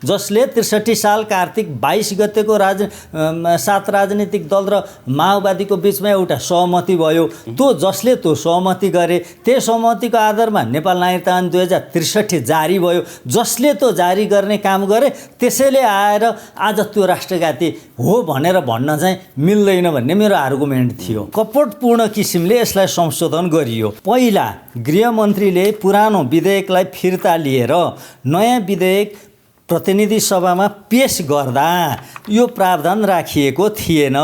जसले 63 साल कार्तिक 22 गतेको 7 राजनीतिक दल र माओवादीको बीचमा एउटा सहमति भयो। जसले त्यो सहमति गरे, त्यही सहमतिको आधारमा नेपाल नागरिकता ऐन 2063 जारी भयो। जसले त्यो जारी गर्ने काम गरे, त्यसैले आएर आज त्यो राष्ट्रघाती हो भनेर भन्न चाहिँ मिल्दैन भन्ने मेरो आर्गुमेन्ट थियो। कपटपूर्ण किसिमले यसलाई संशोधन गरियो। पहिला गृहमन्त्रीले पुरानो विधेयकलाई फिर्ता लिएर नयाँ विधेयक प्रतिनिधि सभामा पेश गर्दा यो प्रावधान राखिएको थिएन।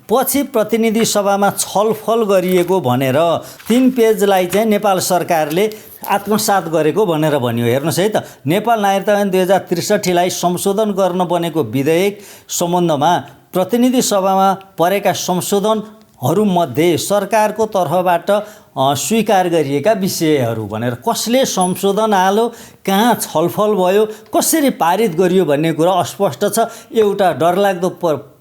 पछि प्रतिनिधि सभामा छलफल गरिएको भनेर 3 पेजलाई चाहिँ नेपाल सरकारले आत्मसात गरेको भनेर भन्यो। हेर्नुहोस् है त, नेपाल नागरिकता ऐन 2063 लाई संशोधन गर्न बनेको विधेयक सम्बन्धमा प्रतिनिधि सभामा परेका संशोधनहरूमध्ये सरकारको तर्फबाट स्वीकार गरिएका विषयहरू भनेर कसले संशोधन हाल्यो, कहाँ छलफल भयो, कसरी पारित गरियो भन्ने कुरा अस्पष्ट छ। एउटा डरलाग्दो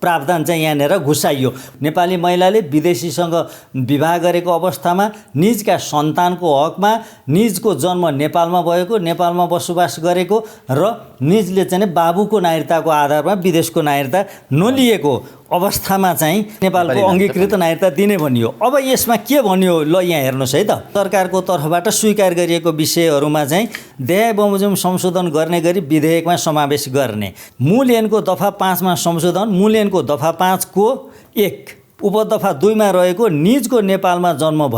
प्रावधान चाहिँ यहाँनिर घुसाइयो। नेपाली महिलाले विदेशीसँग विवाह गरेको अवस्थामा निजका सन्तानको हकमा निजको जन्म नेपालमा भएको, नेपालमा बसोबास गरेको र निजले चाहिँ बाबुको नागरिकताको आधारमा विदेशको नागरिकता नलिएको अवस्थामा चाहिँ नेपालको अङ्गीकृत नागरिकता दिने भनियो। अब यसमा के भनियो ल यहाँ हेर्नुहोस् है त, सरकारको तर्फबाट स्वीकार गरिएको विषयहरूमा चाहिँ देय बमोजिम संशोधन गर्ने गरी विधेयकमा समावेश गर्ने, मूल ऐनको दफा 5 मा संशोधन, मूल ऐनको दफा 5 को 1 उपदफा 2 मा रहेको निजको नेपालमा जन्म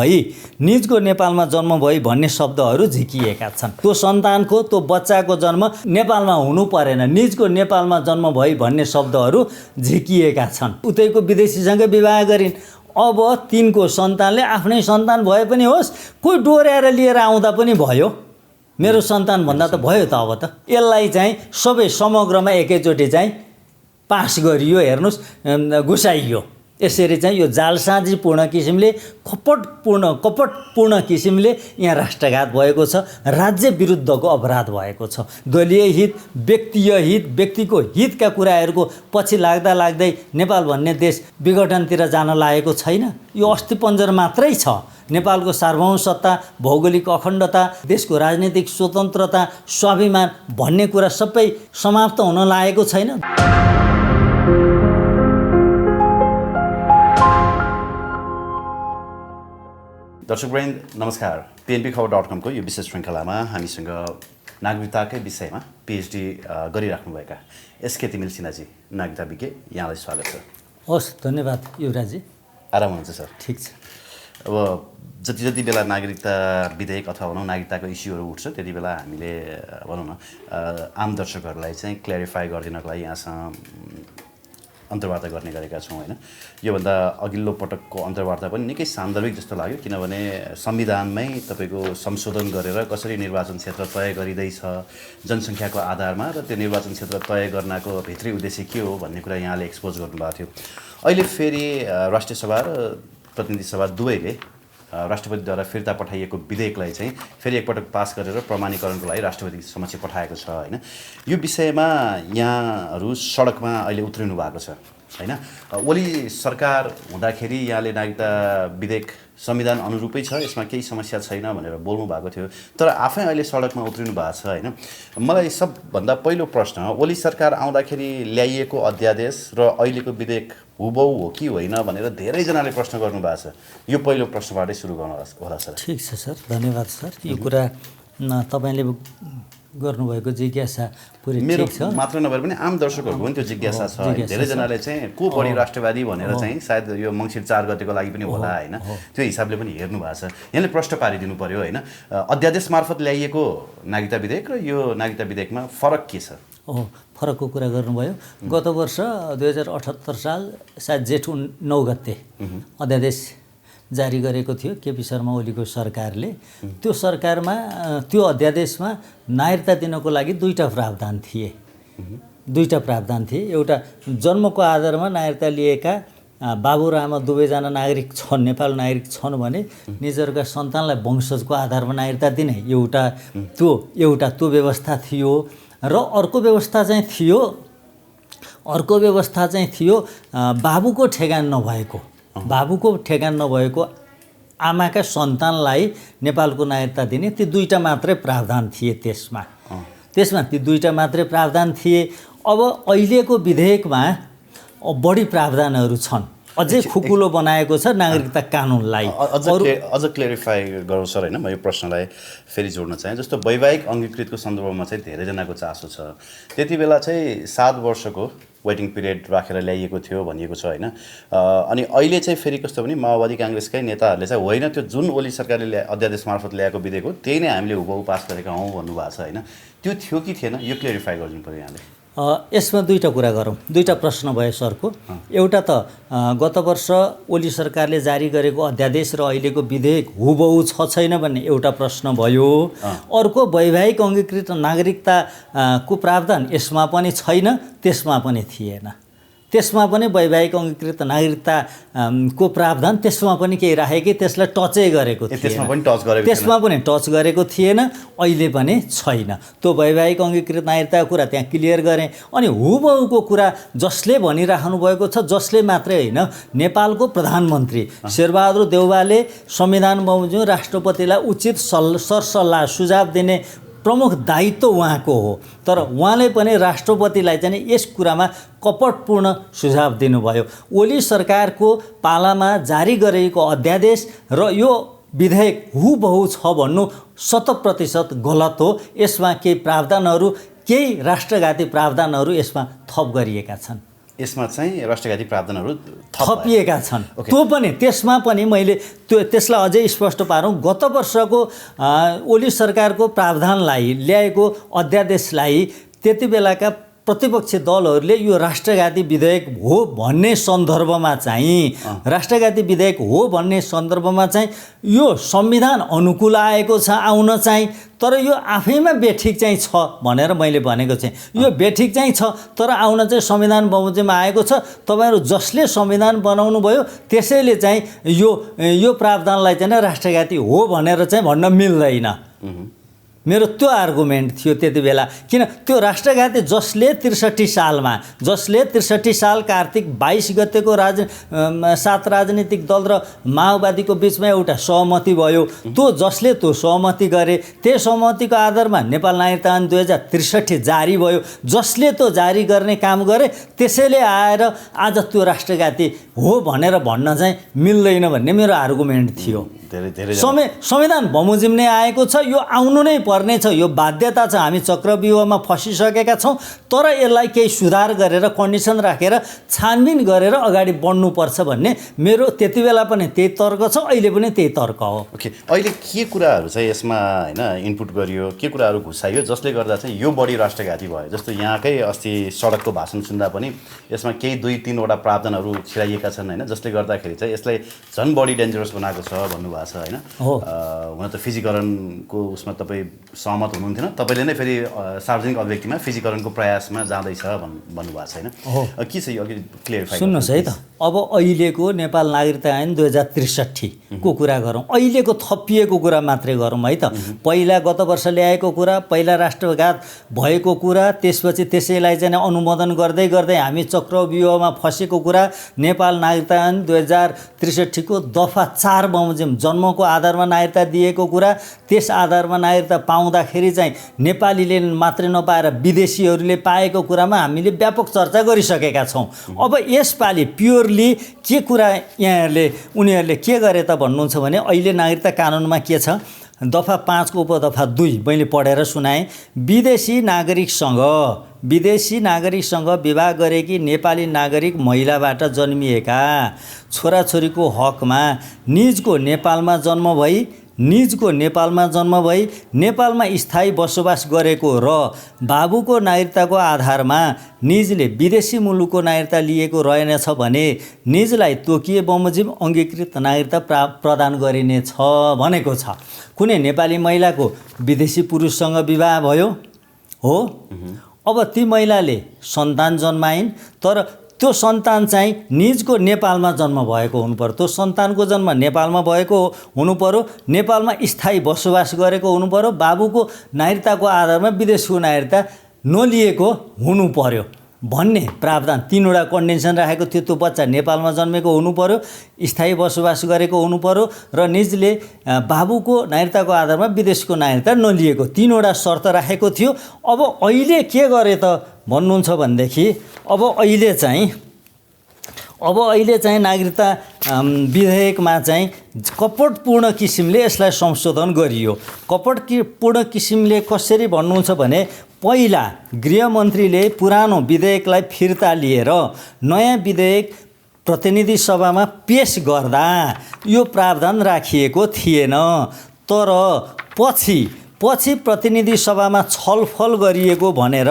भई भन्ने शब्दहरू झिकिएका छन्। त्यो सन्तानको, त्यो बच्चाको जन्म नेपालमा हुनु परेन, निजको नेपालमा जन्म भई भन्ने शब्दहरू झिकिएका छन्। उतैको विदेशीसँग विवाह गरिन्। अब तिनको सन्तानले आफ्नै सन्तान भए पनि होस्, कोही डोर्याएर लिएर आउँदा पनि भयो, मेरो सन्तान भन्दा त भयो त। अब त यसलाई चाहिँ सबै समग्रमा एकैचोटि चाहिँ पास गरियो। हेर्नुहोस्, घुसाइयो। यसरी चाहिँ यो जालसाजीपूर्ण किसिमले, कपटपूर्ण किसिमले यहाँ राष्ट्रघात भएको छ, राज्य विरुद्धको अपराध भएको छ। दलीय हित, व्यक्तिय हित, व्यक्तिको हितका कुराहरूको पछि लाग्दै नेपाल भन्ने देश विघटनतिर जान लागेको छैन। यो अस्थिपञ्जर मात्रै छ। नेपालको सार्वभौम सत्ता, भौगोलिक अखण्डता, देशको राजनीतिक स्वतन्त्रता, स्वाभिमान भन्ने कुरा सबै समाप्त हुन लागेको छैन। दर्शकवृन्द नमस्कार। PNBखबर.com को यो विशेष श्रृङ्खलामा हामीसँग नागरिकताकै विषयमा PhD गरिराख्नुभएका SK तिमिल सिन्हाजी, नागरिकता विज्ञ, यहाँलाई स्वागत छ। हस्, धन्यवाद युवराजी। आराम हुनुहुन्छ सर? ठिक छ। अब जति बेला नागरिकता विधेयक अथवा भनौँ नागरिकताको इस्युहरू उठ्छ, त्यति बेला हामीले भनौँ न आम दर्शकहरूलाई चाहिँ क्ल्यारिफाई गरिदिनको लागि यहाँसँग अन्तर्वार्ता गर्ने गरेका छौँ होइन। योभन्दा अघिल्लो पटकको अन्तर्वार्ता पनि निकै सान्दर्भिक जस्तो लाग्यो, किनभने संविधानमै तपाईँको संशोधन गरेर कसरी निर्वाचन क्षेत्र तय गरिँदैछ जनसङ्ख्याको आधारमा, र त्यो निर्वाचन क्षेत्र तय गर्नको भित्री उद्देश्य के हो भन्ने कुरा यहाँले एक्सपोज गर्नुभएको थियो। अहिले फेरि राष्ट्रिय सभा र प्रतिनिधि सभा दुवैले राष्ट्रपतिद्वारा फिर्ता पठाइएको विधेयकलाई चाहिँ फेरि एकपटक पास गरेर प्रमाणीकरणको लागि राष्ट्रपति समक्ष पठाएको छ होइन। यो विषयमा यहाँहरू सडकमा अहिले उत्रिनु भएको छ होइन। ओली सरकार हुँदाखेरि यहाँले नागरिकता विधेयक संविधान अनुरूपै छ, यसमा केही समस्या छैन भनेर बोल्नु भएको थियो, तर आफै अहिले सडकमा उत्रिनु भएको छ होइन। मलाई सबभन्दा पहिलो प्रश्न, ओली सरकार आउँदाखेरि ल्याइएको अध्यादेश र अहिलेको विधेयक हुबहु हो कि होइन भनेर धेरैजनाले प्रश्न गर्नुभएको छ। यो पहिलो प्रश्नबाटै सुरु गर्नु होला सर। ठिक छ सर, धन्यवाद सर। यो कुरा तपाईँले गर्नुभएको जिज्ञासा पुरै मेरो ठिक छ। मात्र नभएर पनि आम दर्शकहरूको पनि त्यो जिज्ञासा छ। धेरैजनाले चाहिँ को बढी राष्ट्रवादी भनेर चाहिँ सायद यो मङ्सिर 4 गतेको लागि पनि होला होइन, त्यो हिसाबले पनि हेर्नु भएको छ। यहाँले प्रश्न पारिदिनु पर्यो होइन, अध्यादेश मार्फत ल्याइएको नागरिकता विधेयक र यो नागरिकता विधेयकमा फरक के छ? फरकको कुरा गर्नुभयो। गत वर्ष 2078 साल सायद जेठ 9 गते अध्यादेश जारी गरेको थियो केपी शर्मा ओलीको सरकारले। त्यो सरकारमा त्यो अध्यादेशमा नागरिकता दिनको लागि दुईटा प्रावधान थिए। एउटा जन्मको आधारमा नागरिकता लिएका बाबु र आमा दुवैजना नागरिक छन्, नेपाल नागरिक छन् भने निजहरूका सन्तानलाई वंशजको आधारमा नागरिकता दिने एउटा त्यो व्यवस्था थियो। र अर्को व्यवस्था चाहिँ थियो बाबुको ठेगान नभएको आमाका सन्तानलाई नेपालको नागरिकता दिने। ती दुईटा मात्रै प्रावधान थिए त्यसमा। त्यसमा ती दुईटा मात्रै प्रावधान थिए। अब अहिलेको विधेयकमा बढी प्रावधानहरू छन्, अझै खुकुलो बनाएको छ नागरिकता कानुनलाई। अझ क्लेरिफाई गरौँ सर होइन, म यो प्रश्नलाई फेरि जोड्न चाहेँ। जस्तो वैवाहिक अङ्गीकृतको सन्दर्भमा चाहिँ धेरैजनाको चासो छ। त्यति बेला चाहिँ 7 वर्षको वेटिङ पिरियड राखेर ल्याइएको थियो भनिएको छ होइन। अनि अहिले चाहिँ फेरि कस्तो भने माओवादी काङ्ग्रेसकै नेताहरूले चाहिँ होइन त्यो जुन ओली सरकारले अध्यादेश मार्फत ल्याएको विधेयक हो त्यही नै हामीले हुबहु पास गरेका हौँ भन्नुभएको छ होइन। त्यो थियो कि थिएन, यो क्लेरिफाई गरिदिनु पऱ्यो यहाँले। यसमा दुईवटा कुरा गरौँ, दुईवटा प्रश्न भयो सरको। एउटा त गत वर्ष ओली सरकारले जारी गरेको अध्यादेश र अहिलेको विधेयक हुबहु छ छैन भन्ने एउटा प्रश्न भयो। अर्को वैवाहिक अङ्गीकृत नागरिकताको प्रावधान यसमा पनि छैन, त्यसमा पनि थिएन। त्यसमा पनि वैवाहिक अङ्गीकृत नागरिकताको प्रावधान त्यसमा पनि केही राखेकै, त्यसलाई टचै गरेको थिएन, त्यसमा पनि टच गरेको थिएन, अहिले पनि छैन। त्यो वैवाहिक अङ्गीकृत नागरिकताको कुरा त्यहाँ क्लियर गरेँ। अनि हुबहुको कुरा जसले भनिराख्नु भएको छ, जसले मात्रै होइन, नेपालको प्रधानमन्त्री शेरबहादुर देउवाले संविधान बमोजिम राष्ट्रपतिलाई उचित सरसल्लाह सुझाव दिने प्रमुख दायित्व उहाँको हो। तर उहाँले पनि राष्ट्रपतिलाई चाहिँ यस कुरामा कपटपूर्ण सुझाव दिनुभयो। ओली सरकारको पालामा जारी गरिएको अध्यादेश र यो विधेयक हुबहु छ भन्नु 100% गलत हो। यसमा केही प्रावधानहरू, केही राष्ट्रघाती प्रावधानहरू यसमा थप गरिएका छन्। यसमा चाहिँ राष्ट्रघाती प्रावधानहरू थपिएका छन्। त्यो पनि त्यसमा पनि मैले त्यसलाई अझै स्पष्ट पारौँ। गत वर्षको ओली सरकारको प्रावधानलाई ल्याएको अध्यादेशलाई त्यति बेलाका प्रतिपक्षी दलहरूले यो राष्ट्रघाती विधेयक हो भन्ने सन्दर्भमा चाहिँ यो संविधान अनुकूल आएको छ आउन चाहिँ, तर यो आफैमा बेठिक चाहिँ छ भनेर मैले भनेको चाहिँ। यो बेठिक चाहिँ छ, तर आउन चाहिँ संविधान बमोजिममा आएको छ। तपाईँहरू जसले संविधान बनाउनु भयो त्यसैले चाहिँ यो प्रावधानलाई चाहिँ राष्ट्रघाती हो भनेर चाहिँ भन्न मिल्दैन। मेरो त्यो आर्गुमेन्ट थियो त्यति बेला। किन त्यो राष्ट्रघाती जसले 63 साल कार्तिक 22 गतेको 7 राजनीतिक दल र माओवादीको बिचमा एउटा सहमति भयो। त्यो जसले त्यो सहमति गरे, त्यही सहमतिको आधारमा नेपाल नागरिकता ऐन 2063 जारी भयो। जसले त्यो जारी गर्ने काम गरे त्यसैले आएर आज त्यो राष्ट्रघाती हो भनेर भन्न चाहिँ मिल्दैन भन्ने मेरो आर्गुमेन्ट थियो। संविधान बमोजिम नै आएको छ, यो आउनु नै पर्ने छ, यो बाध्यता छ। हामी चक्रव्यूहमा फसिसकेका छौँ, तर यसलाई केही सुधार गरेर कन्डिसन राखेर छानबिन गरेर अगाडि बढ्नुपर्छ भन्ने मेरो त्यति बेला पनि त्यही तर्क छ, अहिले पनि त्यही तर्क हो। ओके, अहिले के कुराहरू चाहिँ यसमा होइन इनपुट गरियो, के कुराहरू घुसाइयो जसले गर्दा चाहिँ यो बढी राष्ट्रघाती भयो? जस्तो यहाँकै अस्ति सडकको भाषण सुन्दा पनि यसमा केही 2-3वटा प्रावधानहरू छिराइएका छन् होइन, जसले गर्दाखेरि चाहिँ यसलाई झन् बढी डेन्जरस बनाएको छ भन्नुभएको छ होइन। हुन त फिजीकरणको उसमा तपाईँ सहमत हुनुहुन्थेन, तपाईँले नै फेरि सार्वजनिक अभिव्यक्तिमा फिजीकरणको प्रयासमा जाँदैछ भन्नुभएको छ होइन। के छ यो अघि क्लियरिफाई सुन्नुहोस् है त। अब अहिलेको नेपाल नागरिकता ऐन 2063 को कुरा गरौँ, अहिलेको थपिएको कुरा मात्रै गरौँ है त। पहिला गत वर्ष ल्याएको कुरा, पहिला राष्ट्रघात भएको कुरा, त्यसपछि त्यसैलाई चाहिँ अनुमोदन गर्दै गर्दै हामी चक्रव्यूहमा फसेको कुरा, नेपाल नागरिकता ऐन 2063 को दफा 4 बमोजिम जन्मको आधारमा नागरिकता दिएको कुरा, त्यस आधारमा नागरिकता पाउँदाखेरि चाहिँ नेपालीले मात्रै नपाएर विदेशीहरूले पाएको कुरामा हामीले व्यापक चर्चा गरिसकेका छौँ। अब यसपालि प्योरली के कुरा उनीहरूले के गरे त भन्नुहुन्छ भने अहिले नागरिकता कानुनमा के छ, दफा 5 को उपदफा 2 मैले पढेर सुनाएँ। विदेशी नागरिकसँग विवाह गरेकी नेपाली नागरिक महिलाबाट जन्मिएका छोराछोरीको हकमा निजको नेपालमा जन्म भई नेपालमा स्थायी बसोबास गरेको र बाबुको नागरिकताको आधारमा निजले विदेशी मुलुकको नागरिकता लिएको रहेनछ भने निजलाई तोकिए बमोजिम अङ्गीकृत नागरिकता प्रदान गरिनेछ भनेको छ। कुनै नेपाली महिलाको विदेशी पुरुषसँग विवाह भयो हो, अब ती महिलाले सन्तान जन्माइन्, तर त्यो सन्तान चाहिँ निजको नेपालमा जन्म भएको हुनुपर्यो, त्यो सन्तानको जन्म नेपालमा भएको हुनुपर्यो, नेपालमा स्थायी बसोबास गरेको हुनुपर्यो, बाबुको नागरिकताको आधारमा विदेशको नागरिकता नलिएको हुनुपर्यो। भन्ने प्रावधान 3वटा कन्डिसन राखेको थियो। त्यो बच्चा नेपालमा जन्मेको हुनु पर्यो, स्थायी बसोबास गरेको हुनु पर्यो र निजले बाबुको नागरिकताको आधारमा विदेशको नागरिकता नलिएको, 3वटा शर्त राखेको थियो। अब अहिले के गरे त भन्नुहुन्छ भनेदेखि अब अहिले चाहिँ नागरिकता विधेयकमा चाहिँ कपटपूर्ण किसिमले यसलाई संशोधन गरियो। कपटपूर्ण किसिमले कसरी भन्नुहुन्छ भने पहिला गृहमन्त्रीले पुरानो विधेयकलाई फिर्ता लिएर नयाँ विधेयक प्रतिनिधि सभामा पेश गर्दा यो प्रावधान राखिएको थिएन। तर पछि प्रतिनिधि सभामा छलफल गरिएको भनेर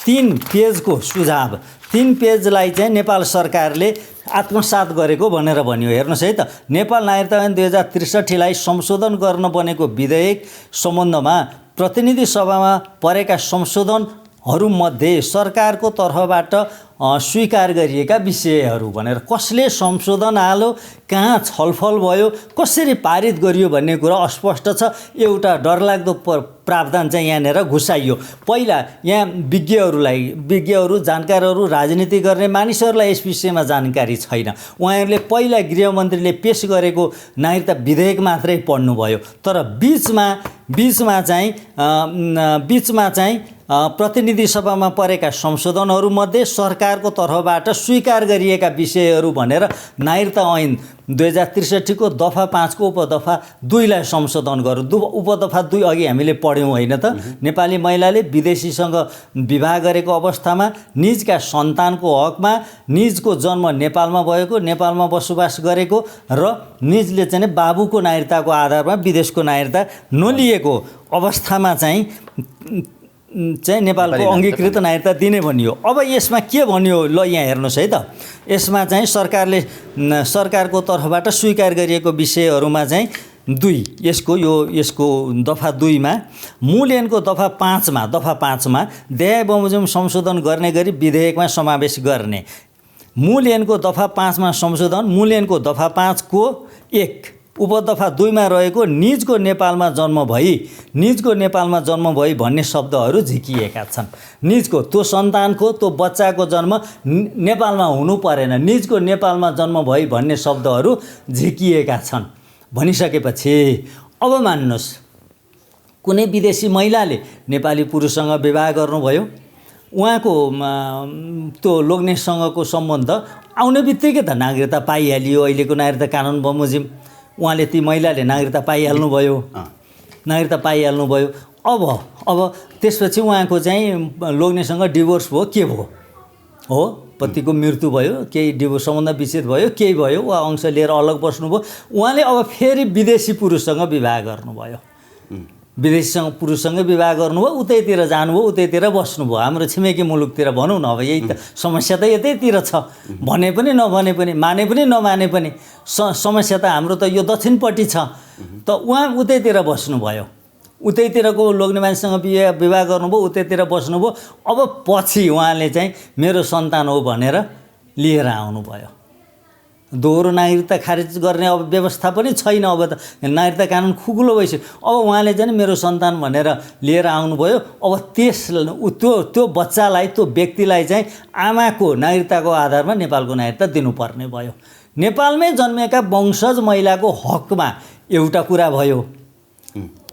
3 पेजको सुझाव, 3 पेजलाई चाहिँ नेपाल सरकारले आत्मसात गरेको भनेर भन्यो। हेर्नुहोस् है त, नेपाल नागरिकता ऐन 2063 लाई संशोधन गर्न बनेको विधेयक सम्बन्धमा प्रतिनिधि सभामा परेका संशोधनहरूमध्ये सरकारको तर्फबाट स्वीकार गरिएका विषयहरू भनेर कसले संशोधन हाल्यो, कहाँ छलफल भयो, कसरी पारित गरियो भन्ने कुरा अस्पष्ट छ। एउटा डरलाग्दो प्रावधान चाहिँ यहाँनिर घुसाइयो। पहिला यहाँ विज्ञहरू जानकारहरू राजनीति गर्ने मानिसहरूलाई यस विषयमा जानकारी छैन। उहाँहरूले पहिला गृहमन्त्रीले पेश गरेको नागरिकता विधेयक मात्रै पढ्नुभयो। तर बिचमा चाहिँ प्रतिनिधि सभामा परेका संशोधनहरूमध्ये सरकारको तर्फबाट स्वीकार गरिएका विषयहरू भनेर नागरिकता ऐन 2063 को दफा 5 को उपदफा 2 लाई संशोधन गर्यो। उपदफा 2 अघि हामीले पढ्यौँ होइन त, नेपाली महिलाले विदेशीसँग विवाह गरेको अवस्थामा निजका सन्तानको हकमा निजको जन्म नेपालमा भएको, नेपालमा बसोबास गरेको र निजले चाहिँ बाबुको नागरिकताको आधारमा विदेशको नागरिकता नलिएको अवस्थामा चाहिँ नेपालको अङ्गीकृत नागरिकता दिने भनियो। अब यसमा के भनियो ल यहाँ हेर्नुहोस् है त, यसमा चाहिँ सरकारको तर्फबाट स्वीकार गरिएको विषयहरूमा चाहिँ 2 यसको दफा 2 मा मूल ऐनको दफा 5 मा देय बमोजिम संशोधन गर्ने गरी विधेयकमा समावेश गर्ने, मूल ऐनको दफा 5 मा संशोधन मूल ऐनको दफा 5 को 1 उपदफा 2 मा रहेको निजको नेपालमा जन्म भई भन्ने शब्दहरू झिकिएका छन्। निजको त्यो सन्तानको त्यो बच्चाको जन्म नेपालमा हुनु परेन, निजको नेपालमा जन्म भई भन्ने शब्दहरू झिकिएका छन् भनिसकेपछि अब मान्नुहोस्, कुनै विदेशी महिलाले नेपाली पुरुषसँग विवाह गर्नुभयो, उहाँको त्यो लोग्नेसँगको सम्बन्ध आउने बित्तिकै त नागरिकता पाइहालियो। अहिलेको नागरिकता कानुन बमोजिम उहाँले ती महिलाले नागरिकता पाइहाल्नुभयो। अब त्यसपछि उहाँको चाहिँ लोग्नेसँग डिभोर्स भयो, के भयो हो, पतिको मृत्यु भयो, केही डिभोर्स सम्बन्ध विच्छेद भयो, केही भयो, वा अंश लिएर अलग बस्नुभयो। उहाँले अब फेरि विदेशी पुरुषसँग विवाह गर्नुभयो, पुरुषसँग विवाह गर्नुभयो, उतैतिर जानुभयो, उतैतिर बस्नुभयो। हाम्रो छिमेकी मुलुकतिर भनौँ न, अब यही त समस्या त यतैतिर छ। भने पनि नभने पनि, माने पनि नमाने पनि समस्या त हाम्रो त यो दक्षिणपट्टि छ। त उहाँ उतैतिर बस्नुभयो, उतैतिरको लोग्ने मान्छेसँग विवाह गर्नुभयो, उतैतिर बस्नुभयो। अब पछि उहाँले चाहिँ मेरो सन्तान हो भनेर लिएर आउनुभयो। दोहोरो नागरिकता खारिज गर्ने अब व्यवस्था पनि छैन। अब त नागरिकता कानुन खुकुलो भइसक्यो। अब उहाँले चाहिँ मेरो सन्तान भनेर लिएर आउनुभयो। अब त्यो बच्चालाई, त्यो व्यक्तिलाई चाहिँ आमाको नागरिकताको आधारमा नेपालको नागरिकता दिनुपर्ने भयो। नेपालमै जन्मेका वंशज महिलाको हकमा एउटा कुरा भयो।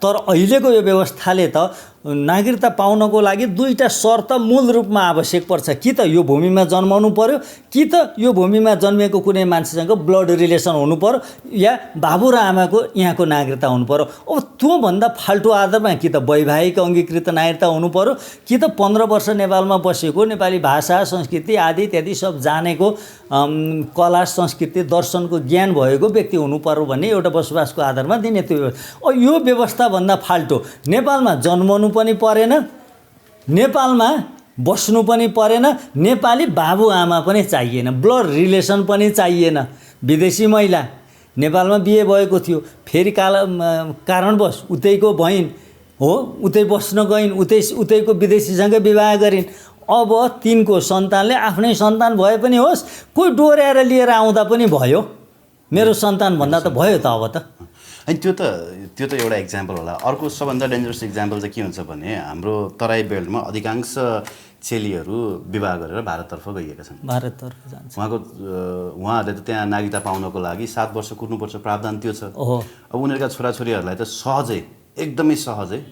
तर अहिलेको यो व्यवस्थाले त नागरिकता पाउनको लागि 2टा शर्त मूल रूपमा आवश्यक पर्छ। कि त यो भूमिमा जन्माउनु पर्यो, कि त यो भूमिमा जन्मेको कुनै मान्छेसँग ब्लड रिलेसन हुनु पर्यो, या बाबु र आमाको यहाँको नागरिकता हुनु पर्यो। अब त्योभन्दा फाल्टो आधारमा कि त वैवाहिक अङ्गीकृत नागरिकता हुनु पर्यो, कि त 15 वर्ष नेपालमा बसेको, नेपाली भाषा संस्कृति आदि इत्यादि सब जानेको, कला संस्कृति दर्शनको ज्ञान भएको व्यक्ति हुनु पर्यो भन्ने एउटा बसोबासको आधारमा दिने त्यो। यो व्यवस्थाभन्दा फाल्टो नेपालमा जन्मनु पनि परेन, नेपालमा बस्नु पनि परेन, नेपाली बाबुआमा पनि चाहिएन, ब्लड रिलेसन पनि चाहिएन। विदेशी महिला नेपालमा बिहे भएको थियो, फेरि कारणवश उतैको बहिन हो, उतै बस्न गइन्, उतैको विदेशीसँग विवाह गरिन्। अब तिनको सन्तानले आफ्नै सन्तान भए पनि होस्, कोही डोर्याएर लिएर आउँदा पनि भयो, मेरो सन्तान भन्दा त भयो त। अब त अनि त्यो त एउटा इक्जाम्पल होला। अर्को सबभन्दा डेन्जरस इक्जाम्पल चाहिँ के हुन्छ भने हाम्रो तराई बेल्टमा अधिकांश चेलीहरू विवाह गरेर भारततर्फ गइएका छन्। भारततर्फ जान्छ। उहाँहरूले त त्यहाँ नागरिकता पाउनको लागि 7 वर्ष कुर्नुपर्छ, प्रावधान त्यो छ। ओहो। अब उनीहरूका छोराछोरीहरूलाई त सहजै, एकदमै सहजै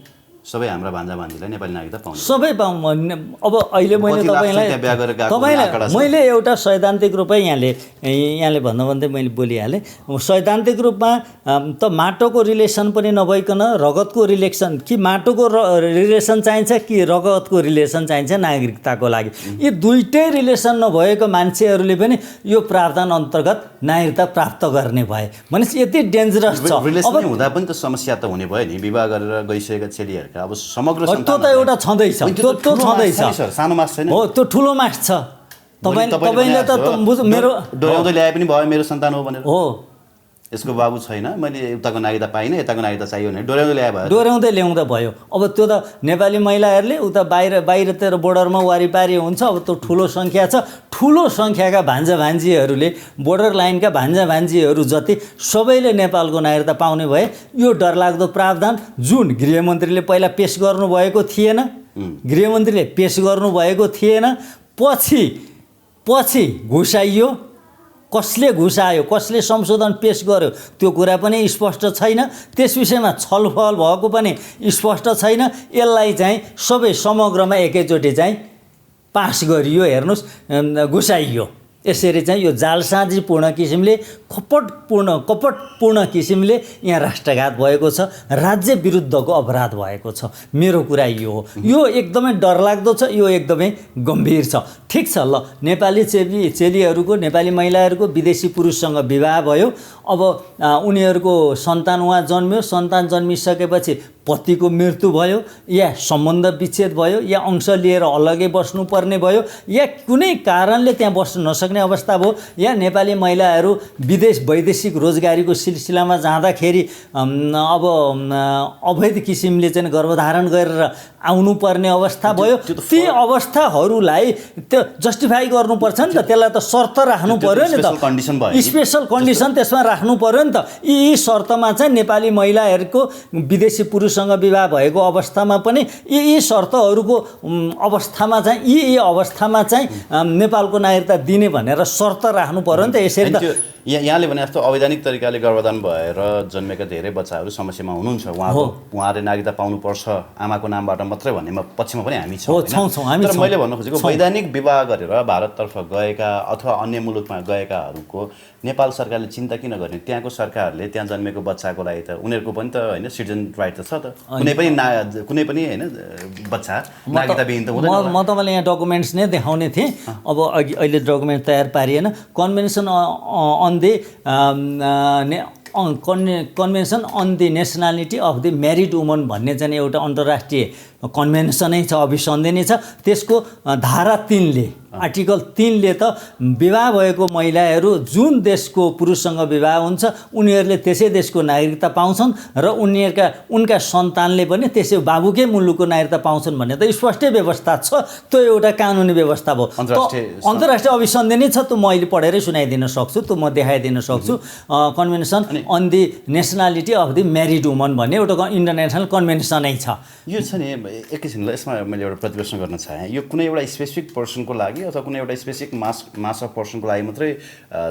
सबै हाम्रा भान्जा भान्जीलाई नेपाली नागरिकता पाउँछ। सबै अब अहिले मैले तपाईँलाई मैले एउटा सैद्धान्तिक रूपमै यहाँले भन्दै मैले बोलिहालेँ। सैद्धान्तिक रूपमा त माटोको रिलेसन पनि नभइकन रगतको रिलेसन कि माटोको रिलेसन चाहिन्छ कि रगतको रिलेसन चाहिन्छ नागरिकताको लागि। यी दुइटै रिलेसन नभएको मान्छेहरूले पनि यो प्रावधान अन्तर्गत नागरिकता प्राप्त गर्ने भए भनेपछि यति डेन्जरस छ। रिलेसन हुँदा पनि त समस्या त हुने भयो नि। विवाह गरेर गइसकेका चेलीहरू अब समग्र त्यो त एउटा छँदैछ, त्यो छँदैछ, सानो मास छैन हो, त्यो ठुलो मास छ। तपाईँले त मेरो डोर्याउँदै ल्याए पनि भयो मेरो सन्तान हो भनेर। हो, यसको बाबु छैन, मैले उताको नागरिकता पाइनँ, यताको नागरिकता चाहियो भने डोर्याउँदै ल्याए भयो, डोर्याउँदै ल्याउँदा भयो। अब त्यो त नेपाली महिलाहरूले उता बाहिरतिर बोर्डरमा वारिपारि हुन्छ। अब त्यो ठुलो सङ्ख्या छ। ठुलो सङ्ख्याका भान्जा भान्जीहरूले बोर्डर लाइनका भान्जा भान्जीहरू जति सबैले नेपालको नागरिकता पाउने भए यो डरलाग्दो प्रावधान जुन गृहमन्त्रीले पहिला पेस गर्नुभएको थिएन, गृहमन्त्रीले पेस गर्नुभएको थिएन, पछि घुसाइयो। कसले घुसायो, कसले संशोधन पेस गर्यो त्यो कुरा पनि स्पष्ट छैन। त्यस विषयमा छलफल भएको पनि स्पष्ट छैन। यसलाई चाहिँ सबै समग्रमा एकैचोटि चाहिँ पास गरियो। हेर्नुहोस्, घुसाइयो। यसरी चाहिँ यो जालसाजीपूर्ण किसिमले, कपटपूर्ण किसिमले यहाँ राष्ट्रघात भएको छ, राज्य विरुद्धको अपराध भएको छ। मेरो कुरा यो हो। यो एकदमै डरलाग्दो छ, यो एकदमै गम्भीर छ। ठिक छ, ल, नेपाली चेलीहरूको, नेपाली महिलाहरूको विदेशी पुरुषसँग विवाह भयो। अब उनीहरूको सन्तान उहाँ जन्मियो। सन्तान जन्मिसकेपछि पतिको मृत्यु भयो, या सम्बन्ध विच्छेद भयो, या अंश लिएर अलग्गै बस्नुपर्ने भयो, या कुनै कारणले त्यहाँ बस्न नसक्ने अवस्था भयो, या नेपाली महिलाहरू वैदेशिक रोजगारीको सिलसिलामा जाँदाखेरि अब अवैध किसिमले चाहिँ गर्भधारण गरेर आउनुपर्ने अवस्था भयो। ती अवस्थाहरूलाई त्यो जस्टिफाई गर्नुपर्छ नि त, त्यसलाई त शर्त राख्नु पर्यो नि त, स्पेसल कन्डिसन त्यसमा राख्नु पर्यो नि त। यी शर्तमा चाहिँ नेपाली महिलाहरूको विदेशी पुरुषसँग विवाह भएको अवस्थामा पनि यी शर्तहरूको अवस्थामा चाहिँ यी अवस्थामा चाहिँ नेपालको नागरिकता दिने भनेर शर्त राख्नु पर्यो नि त। यसरी त यहाँले भने जस्तो अवैधानिक तरिकाले गर्भधान भएर जन्मेका धेरै बच्चाहरू समस्यामा हुनुहुन्छ। उहाँहरूले नागरिकता पाउनुपर्छ आमाको नामबाट मात्रै भन्ने पक्षमा पनि हामी छौँ। तर मैले भन्नु खोजेको वैधानिक विवाह गरेर भारततर्फ गएका अथवा अन्य मुलुकमा गएकाहरूको नेपाल सरकारले चिन्ता किन गर्ने? त्यहाँको सरकारले त्यहाँ जन्मेको बच्चाको लागि त उनीहरूको पनि त होइन सिटिजन राइट त छ त। कुनै पनि होइन बच्चा नागरिकताविहीन त हुँदैन। म तपाईँलाई यहाँ डकुमेन्ट्स नै देखाउने थिएँ। अब अहिले डकुमेन्ट तयार पारिएन। Convention on the nationality of the married woman भन्ने चाहिँ एउटा अन्तर्राष्ट्रिय कन्भेन्सनै छ, अभिसन्धि छ। त्यसको धारा 3ले, आर्टिकल 3ले त विवाह भएको महिलाहरू जुन देशको पुरुषसँग विवाह हुन्छ उनीहरूले त्यसै देशको नागरिकता पाउँछन् र उनका सन्तानले पनि त्यसै बाबुकै मुलुकको नागरिकता पाउँछन् भन्ने त स्पष्टै व्यवस्था छ। त्यो एउटा कानुनी व्यवस्था भयो, अन्तर्राष्ट्रिय अभिसन्धि नै छ। त्यो म अहिले पढेरै सुनाइदिन सक्छु, त्यो म देखाइदिन सक्छु। Convention on the nationality of the married woman भन्ने एउटा इन्टरनेसनल कन्भेन्सनै छ। यो छ नि, एकैछिनलाई यसमा मैले एउटा प्रतिप्रश्न गर्न चाहेँ। यो कुनै एउटा स्पेसिफिक पर्सनको लागि अथवा कुनै एउटा स्पेसिफिक मास अफ पर्सनको लागि मात्रै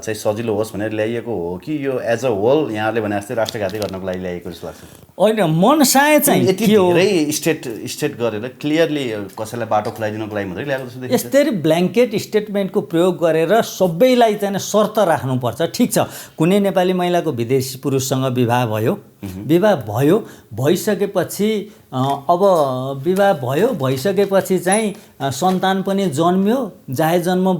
चाहिँ सजिलो होस् भनेर ल्याइएको हो कि यो एज अ होल यहाँले भने जस्तै राष्ट्रघाती गर्नको लागि ल्याइएको जस्तो लाग्छ? होइन, मनसाय चाहिँ यति धेरै स्टेट गरेर क्लियरली कसैलाई बाटो खुलाइदिनको लागि मात्रै ल्याएको जस्तो देखिन्छ। यस्तरी ब्ल्याङ्केट स्टेटमेन्टको प्रयोग गरेर सबैलाई चाहिँ शर्त राख्नुपर्छ। ठिक छ, कुनै नेपाली महिलाको विदेशी पुरुषसँग विवाह भइसकेपछि अब भइसकेपछि चाहिँ सन्तान पनि जन्मियो, जाहे जन्म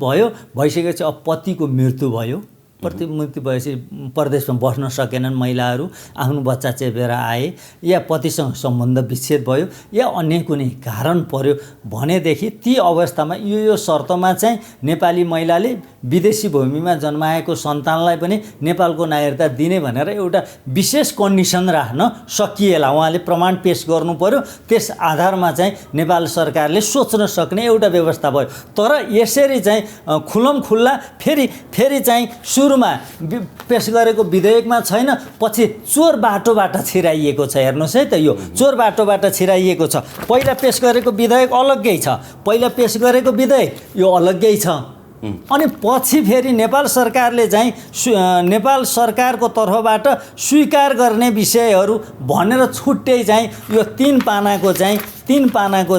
भइसकेपछि अब पतिको मृत्यु भयो। मृत्यु भएपछि परदेशमा बस्न सकेनन् महिलाहरू, आफ्नो बच्चा चेपेर आए, या पतिसँग सम्बन्ध विच्छेद भयो, या अन्य कुनै कारण पर्यो भनेदेखि ती अवस्थामा यो शर्तमा चाहिँ नेपाली महिलाले विदेशी भूमिमा जन्माएको सन्तानलाई पनि नेपालको नागरिकता दिने भनेर एउटा विशेष कन्डिसन राख्न सकिएला। उहाँले प्रमाण पेश गर्नु पर्यो, त्यस आधारमा चाहिँ नेपाल सरकारले सोच्न सक्ने एउटा व्यवस्था भयो। तर यसरी चाहिँ खुल्ला फेरि चाहिँ सुरुमा पेश गरेको विधेयकमा छैन, पछि चोर बाटोबाट छिराइएको छ। हेर्नुहोस् है त, यो चोर बाटोबाट छिराइएको छ। पहिला पेश गरेको विधेयक अलग्गै छ, पहिला पेश गरेको विधेयक यो अलग्गै छ। अनि पछि फेरि नेपाल सरकारले चाहिँ नेपाल सरकारको तर्फबाट स्वीकार गर्ने विषयहरू भनेर छुट्टै चाहिँ यो 3 पानाको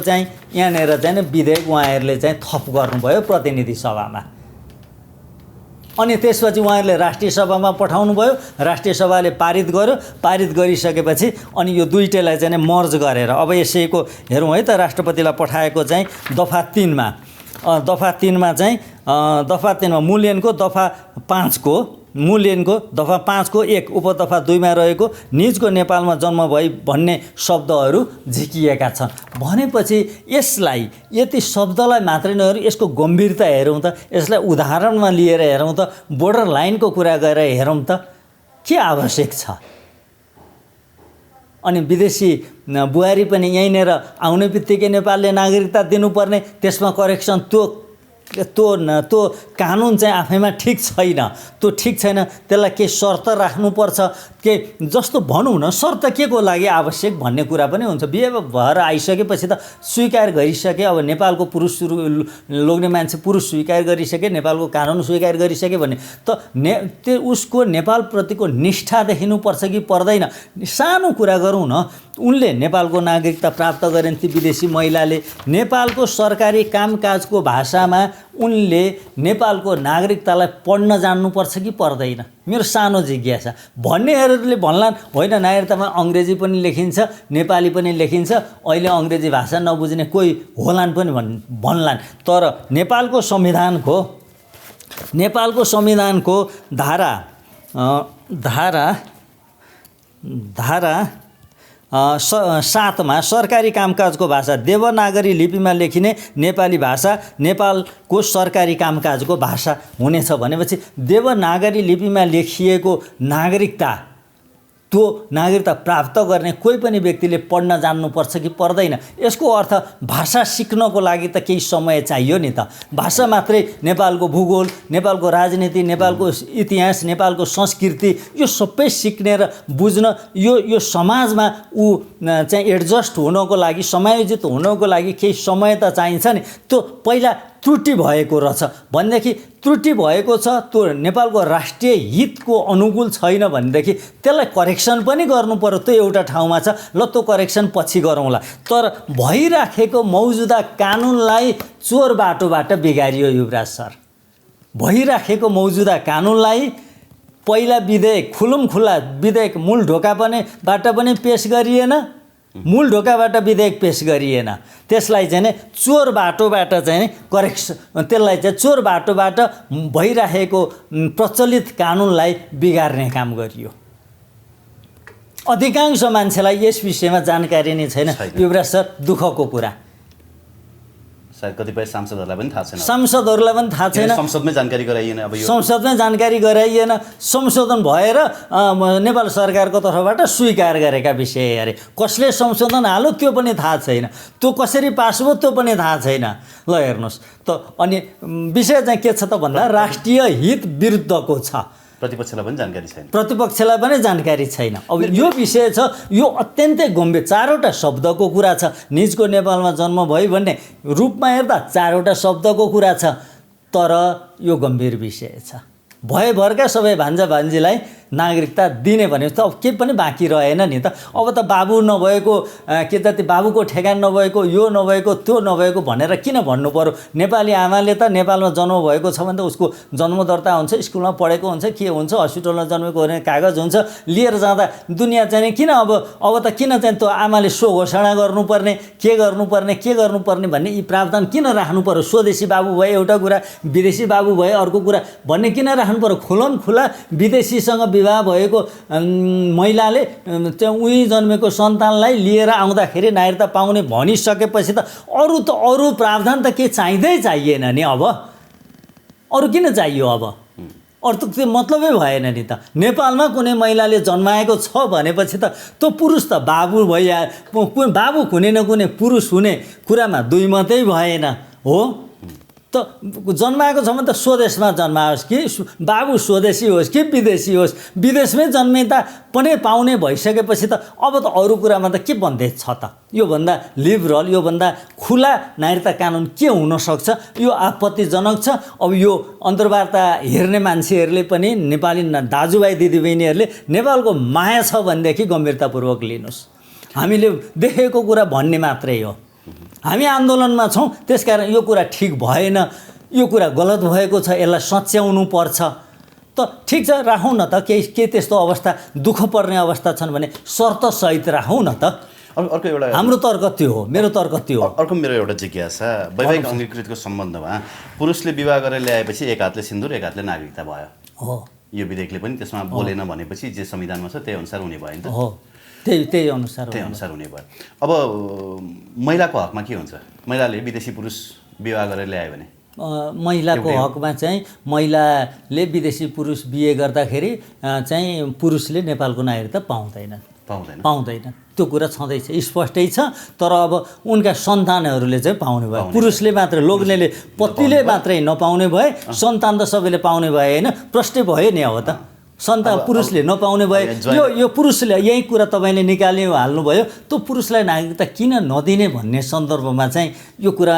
चाहिँ यहाँनिर चाहिँ विधेयक उहाँहरूले चाहिँ थप गर्नुभयो प्रतिनिधि सभामा। अनि त्यसपछि उहाँहरूले राष्ट्रिय सभामा पठाउनु भयो, राष्ट्रिय सभाले पारित गर्यो। पारित गरिसकेपछि अनि यो दुईटैलाई चाहिँ मर्ज गरेर अब यसैको हेरौँ है त, राष्ट्रपतिलाई पठाएको चाहिँ दफा 3मा चाहिँ दफा 3मा मूल्याङ्कको दफा 5को 1 उपदफा 2मा रहेको निजको नेपालमा जन्म भई भन्ने शब्दहरू झिकिएका छन्। भनेपछि यसलाई यति शब्दलाई मात्रै नहेरौँ, यसको गम्भीरता हेरौँ त, यसलाई उदाहरणमा लिएर हेरौँ त, बोर्डर लाइनको कुरा गरेर हेरौँ त, के आवश्यक छ। अनि विदेशी बुहारी पनि यहीँनिर आउने बित्तिकै नेपालले नागरिकता दिनुपर्ने, त्यसमा करेक्सन त्यो कानुन चाहिँ आफैमा ठिक छैन, त्यो ठिक छैन। त्यसलाई केही शर्त राख्नुपर्छ, के जस्तो भनौँ न, शर्त के को लागि आवश्यक भन्ने कुरा पनि हुन्छ। बिहे भएर आइसकेपछि त स्वीकार गरिसके, अब नेपालको पुरुष लोग्ने मान्छे पुरुष स्वीकार गरिसके, नेपालको कानुन स्वीकार गरिसके भने त त्यो उसको नेपालप्रतिको निष्ठा देखिनुपर्छ कि पर्दैन। सानो कुरा गरौँ न, उनले नेपालको नागरिकता प्राप्त गरेन्, ती विदेशी महिलाले नेपालको सरकारी कामकाजको भाषामा उनले नेपालको नागरिकतालाई पढ्न जान्नुपर्छ कि पर्दैन? मेरो सानो जिज्ञासा। भन्नेहरूले भन्लान् होइन नागरिकतामा अङ्ग्रेजी पनि लेखिन्छ, नेपाली पनि लेखिन्छ, अहिले अङ्ग्रेजी भाषा नबुझ्ने कोही होलान् पनि भन्लान्। तर नेपालको संविधानको धारा 7मा सरकारी कामकाजको भाषा देवनागरी लिपिमा लेखिने नेपाली भाषा नेपालको सरकारी कामकाजको भाषा हुनेछ भनेपछि देवनागरी लिपिमा लेखिएको नागरिकता, त्यो नागरिकता प्राप्त गर्ने कोही पनि व्यक्तिले पढ्न जान्नुपर्छ कि पर्दैन? यसको अर्थ भाषा सिक्नको लागि त केही समय चाहियो नि त। भाषा मात्रै नेपालको भूगोल, नेपालको राजनीति, नेपालको इतिहास, नेपालको संस्कृति यो सबै सिक्ने र बुझ्न यो समाजमा ऊ चाहिँ एडजस्ट हुनको लागि, समायोजित हुनको लागि केही समय त चाहिन्छ नि। त्यो पहिला त्रुटि भएको रहेछ भनेदेखि, त्रुटि भएको छ, त्यो नेपालको राष्ट्रिय हितको अनुकूल छैन भनेदेखि त्यसलाई करेक्सन पनि गर्नु पर्यो। त्यो एउटा ठाउँमा छ, ल त्यो करेक्सन पछि गरौँला। तर भइराखेको मौजुदा कानुनलाई चोर बाटोबाट बिगारियो युवराज सर। भइराखेको मौजुदा कानुनलाई पहिला विधेयक खुल्ला विधेयक मूल ढोकाबाट पनि पेश गरिएन, मूल ढोकाबाट विधेयक पेश गरिएन, त्यसलाई चाहिँ चोर बाटोबाट चाहिँ करेक्सन, त्यसलाई चाहिँ चोर बाटोबाट भइराखेको प्रचलित कानुनलाई बिगार्ने काम गरियो। अधिकांश मान्छेलाई यस विषयमा जानकारी नै छैन युवराज सर, दुःखको कुरा। सायद कतिपय सांसदहरूलाई पनि थाहा छैन, संसदमै जानकारी गराइएन। अब यो संसदमै जानकारी गराइएन, संशोधन भएर नेपाल सरकारको तर्फबाट स्वीकार गरेका विषय अरे कसले संशोधन हाल्यो त्यो पनि थाहा छैन, त्यो कसरी पास भयो त्यो पनि थाहा छैन। ल हेर्नुहोस् त, अनि विषय चाहिँ के छ त भन्दा राष्ट्रिय हित विरुद्धको छ, प्रतिपक्षलाई पनि जानकारी छैन। अब यो विषय छ, यो अत्यन्तै गम्भीर। 4वटा शब्दको कुरा छ, निजको नेपालमा जन्म भयो भन्ने रूपमा हेर्दा 4वटा शब्दको कुरा छ, तर यो गम्भीर विषय छ। भयभरका सबै भान्जा भान्जीलाई नागरिकता दिने भनेपछि त अब केही पनि बाँकी रहेन नि त। अब त बाबु नभएको के जति बाबुको ठेगान नभएको, यो नभएको, त्यो नभएको भनेर किन भन्नु पर्यो? नेपाली आमाले त नेपालमा जन्म भएको छ भने त उसको जन्म दर्ता हुन्छ, स्कुलमा पढेको हुन्छ, के हुन्छ, हस्पिटलमा जन्मेको भने कागज हुन्छ, लिएर जाँदा दुनियाँ चाहिँ किन अब त किन चाहिँ त्यो आमाले सो घोषणा गर्नुपर्ने, के गर्नुपर्ने भन्ने यी प्रावधान किन राख्नु पर्यो? स्वदेशी बाबु भए एउटा कुरा, विदेशी बाबु भए अर्को कुरा भन्ने किन राख्नु पर्यो? खुला विदेशीसँग विवाह भएको महिलाले त्यो उही जन्मेको सन्तानलाई लिएर आउँदाखेरि नागरिकता पाउने भनिसकेपछि त अरू प्रावधान त के चाहिएन नि। अब अरू किन चाहियो? अब अरू त त्यो मतलबै भएन नि त। नेपालमा कुनै महिलाले जन्माएको छ भनेपछि त त्यो पुरुष त बाबु बाबु कुनै न कुनै पुरुष हुने कुरामा दुई मतै भएन हो। त जन्माएको छ भने त स्वदेशमा जन्माओस् कि बाबु स्वदेशी होस् कि विदेशी होस्, विदेशमै जन्मिँदा पनि पाउने भइसकेपछि त अब त अरू कुरामा त के बन्देज छ त? योभन्दा लिबरल, योभन्दा खुला नागरिकता कानुन के हुनसक्छ? यो आपत्तिजनक छ। अब यो अन्तर्वार्ता हेर्ने मान्छेहरूले पनि, नेपाली दाजुभाइ दिदीबहिनीहरूले नेपालको माया छ भनेदेखि गम्भीरतापूर्वक लिनुहोस्। हामीले देखेको कुरा भन्ने मात्रै हो। हामी आन्दोलनमा छौँ, त्यसकारण यो कुरा ठिक भएन, यो कुरा गलत भएको छ, यसलाई सच्याउनु पर्छ। त ठिक छ, राखौँ न त। केही त्यस्तो अवस्था, दुःख पर्ने अवस्था छन् भने शर्तसहित राखौँ न त। अर्को एउटा हाम्रो तर्क त्यो हो, मेरो तर्क त्यो हो। अर्को मेरो एउटा जिज्ञासा, वैवाहिक अङ्गीकृतको सम्बन्धमा पुरुषले विवाह गरेर ल्याएपछि एक हातले सिन्दुर एक हातले नागरिकता भयो हो। यो विधेयकले पनि त्यसमा बोलेन भनेपछि जे संविधानमा छ त्यही अनुसार हुने भयो नि त? हो, त्यही अनुसार हुने भयो। अब महिलाको हकमा के हुन्छ? महिलाले विदेशी पुरुष विवाह गरेर ल्यायो भने महिलाको हकमा चाहिँ महिलाले विदेशी पुरुष बिहे गर्दाखेरि चाहिँ पुरुषले नेपालको नागरिकता पाउँदैन। त्यो कुरा छँदैछ, स्पष्टै छ। तर अब उनका सन्तानहरूले चाहिँ पाउने भयो। पुरुषले मात्रै, लोग्नेले, पतिले मात्रै नपाउने भए, सन्तान त सबैले पाउने भए होइन? प्रश्न भयो नि। अब त सन्तान पुरुषले नपाउने भए, यो पुरुषले, यही कुरा तपाईँले हाल्नुभयो, त्यो पुरुषलाई नागरिकता किन नदिने भन्ने सन्दर्भमा चाहिँ यो कुरा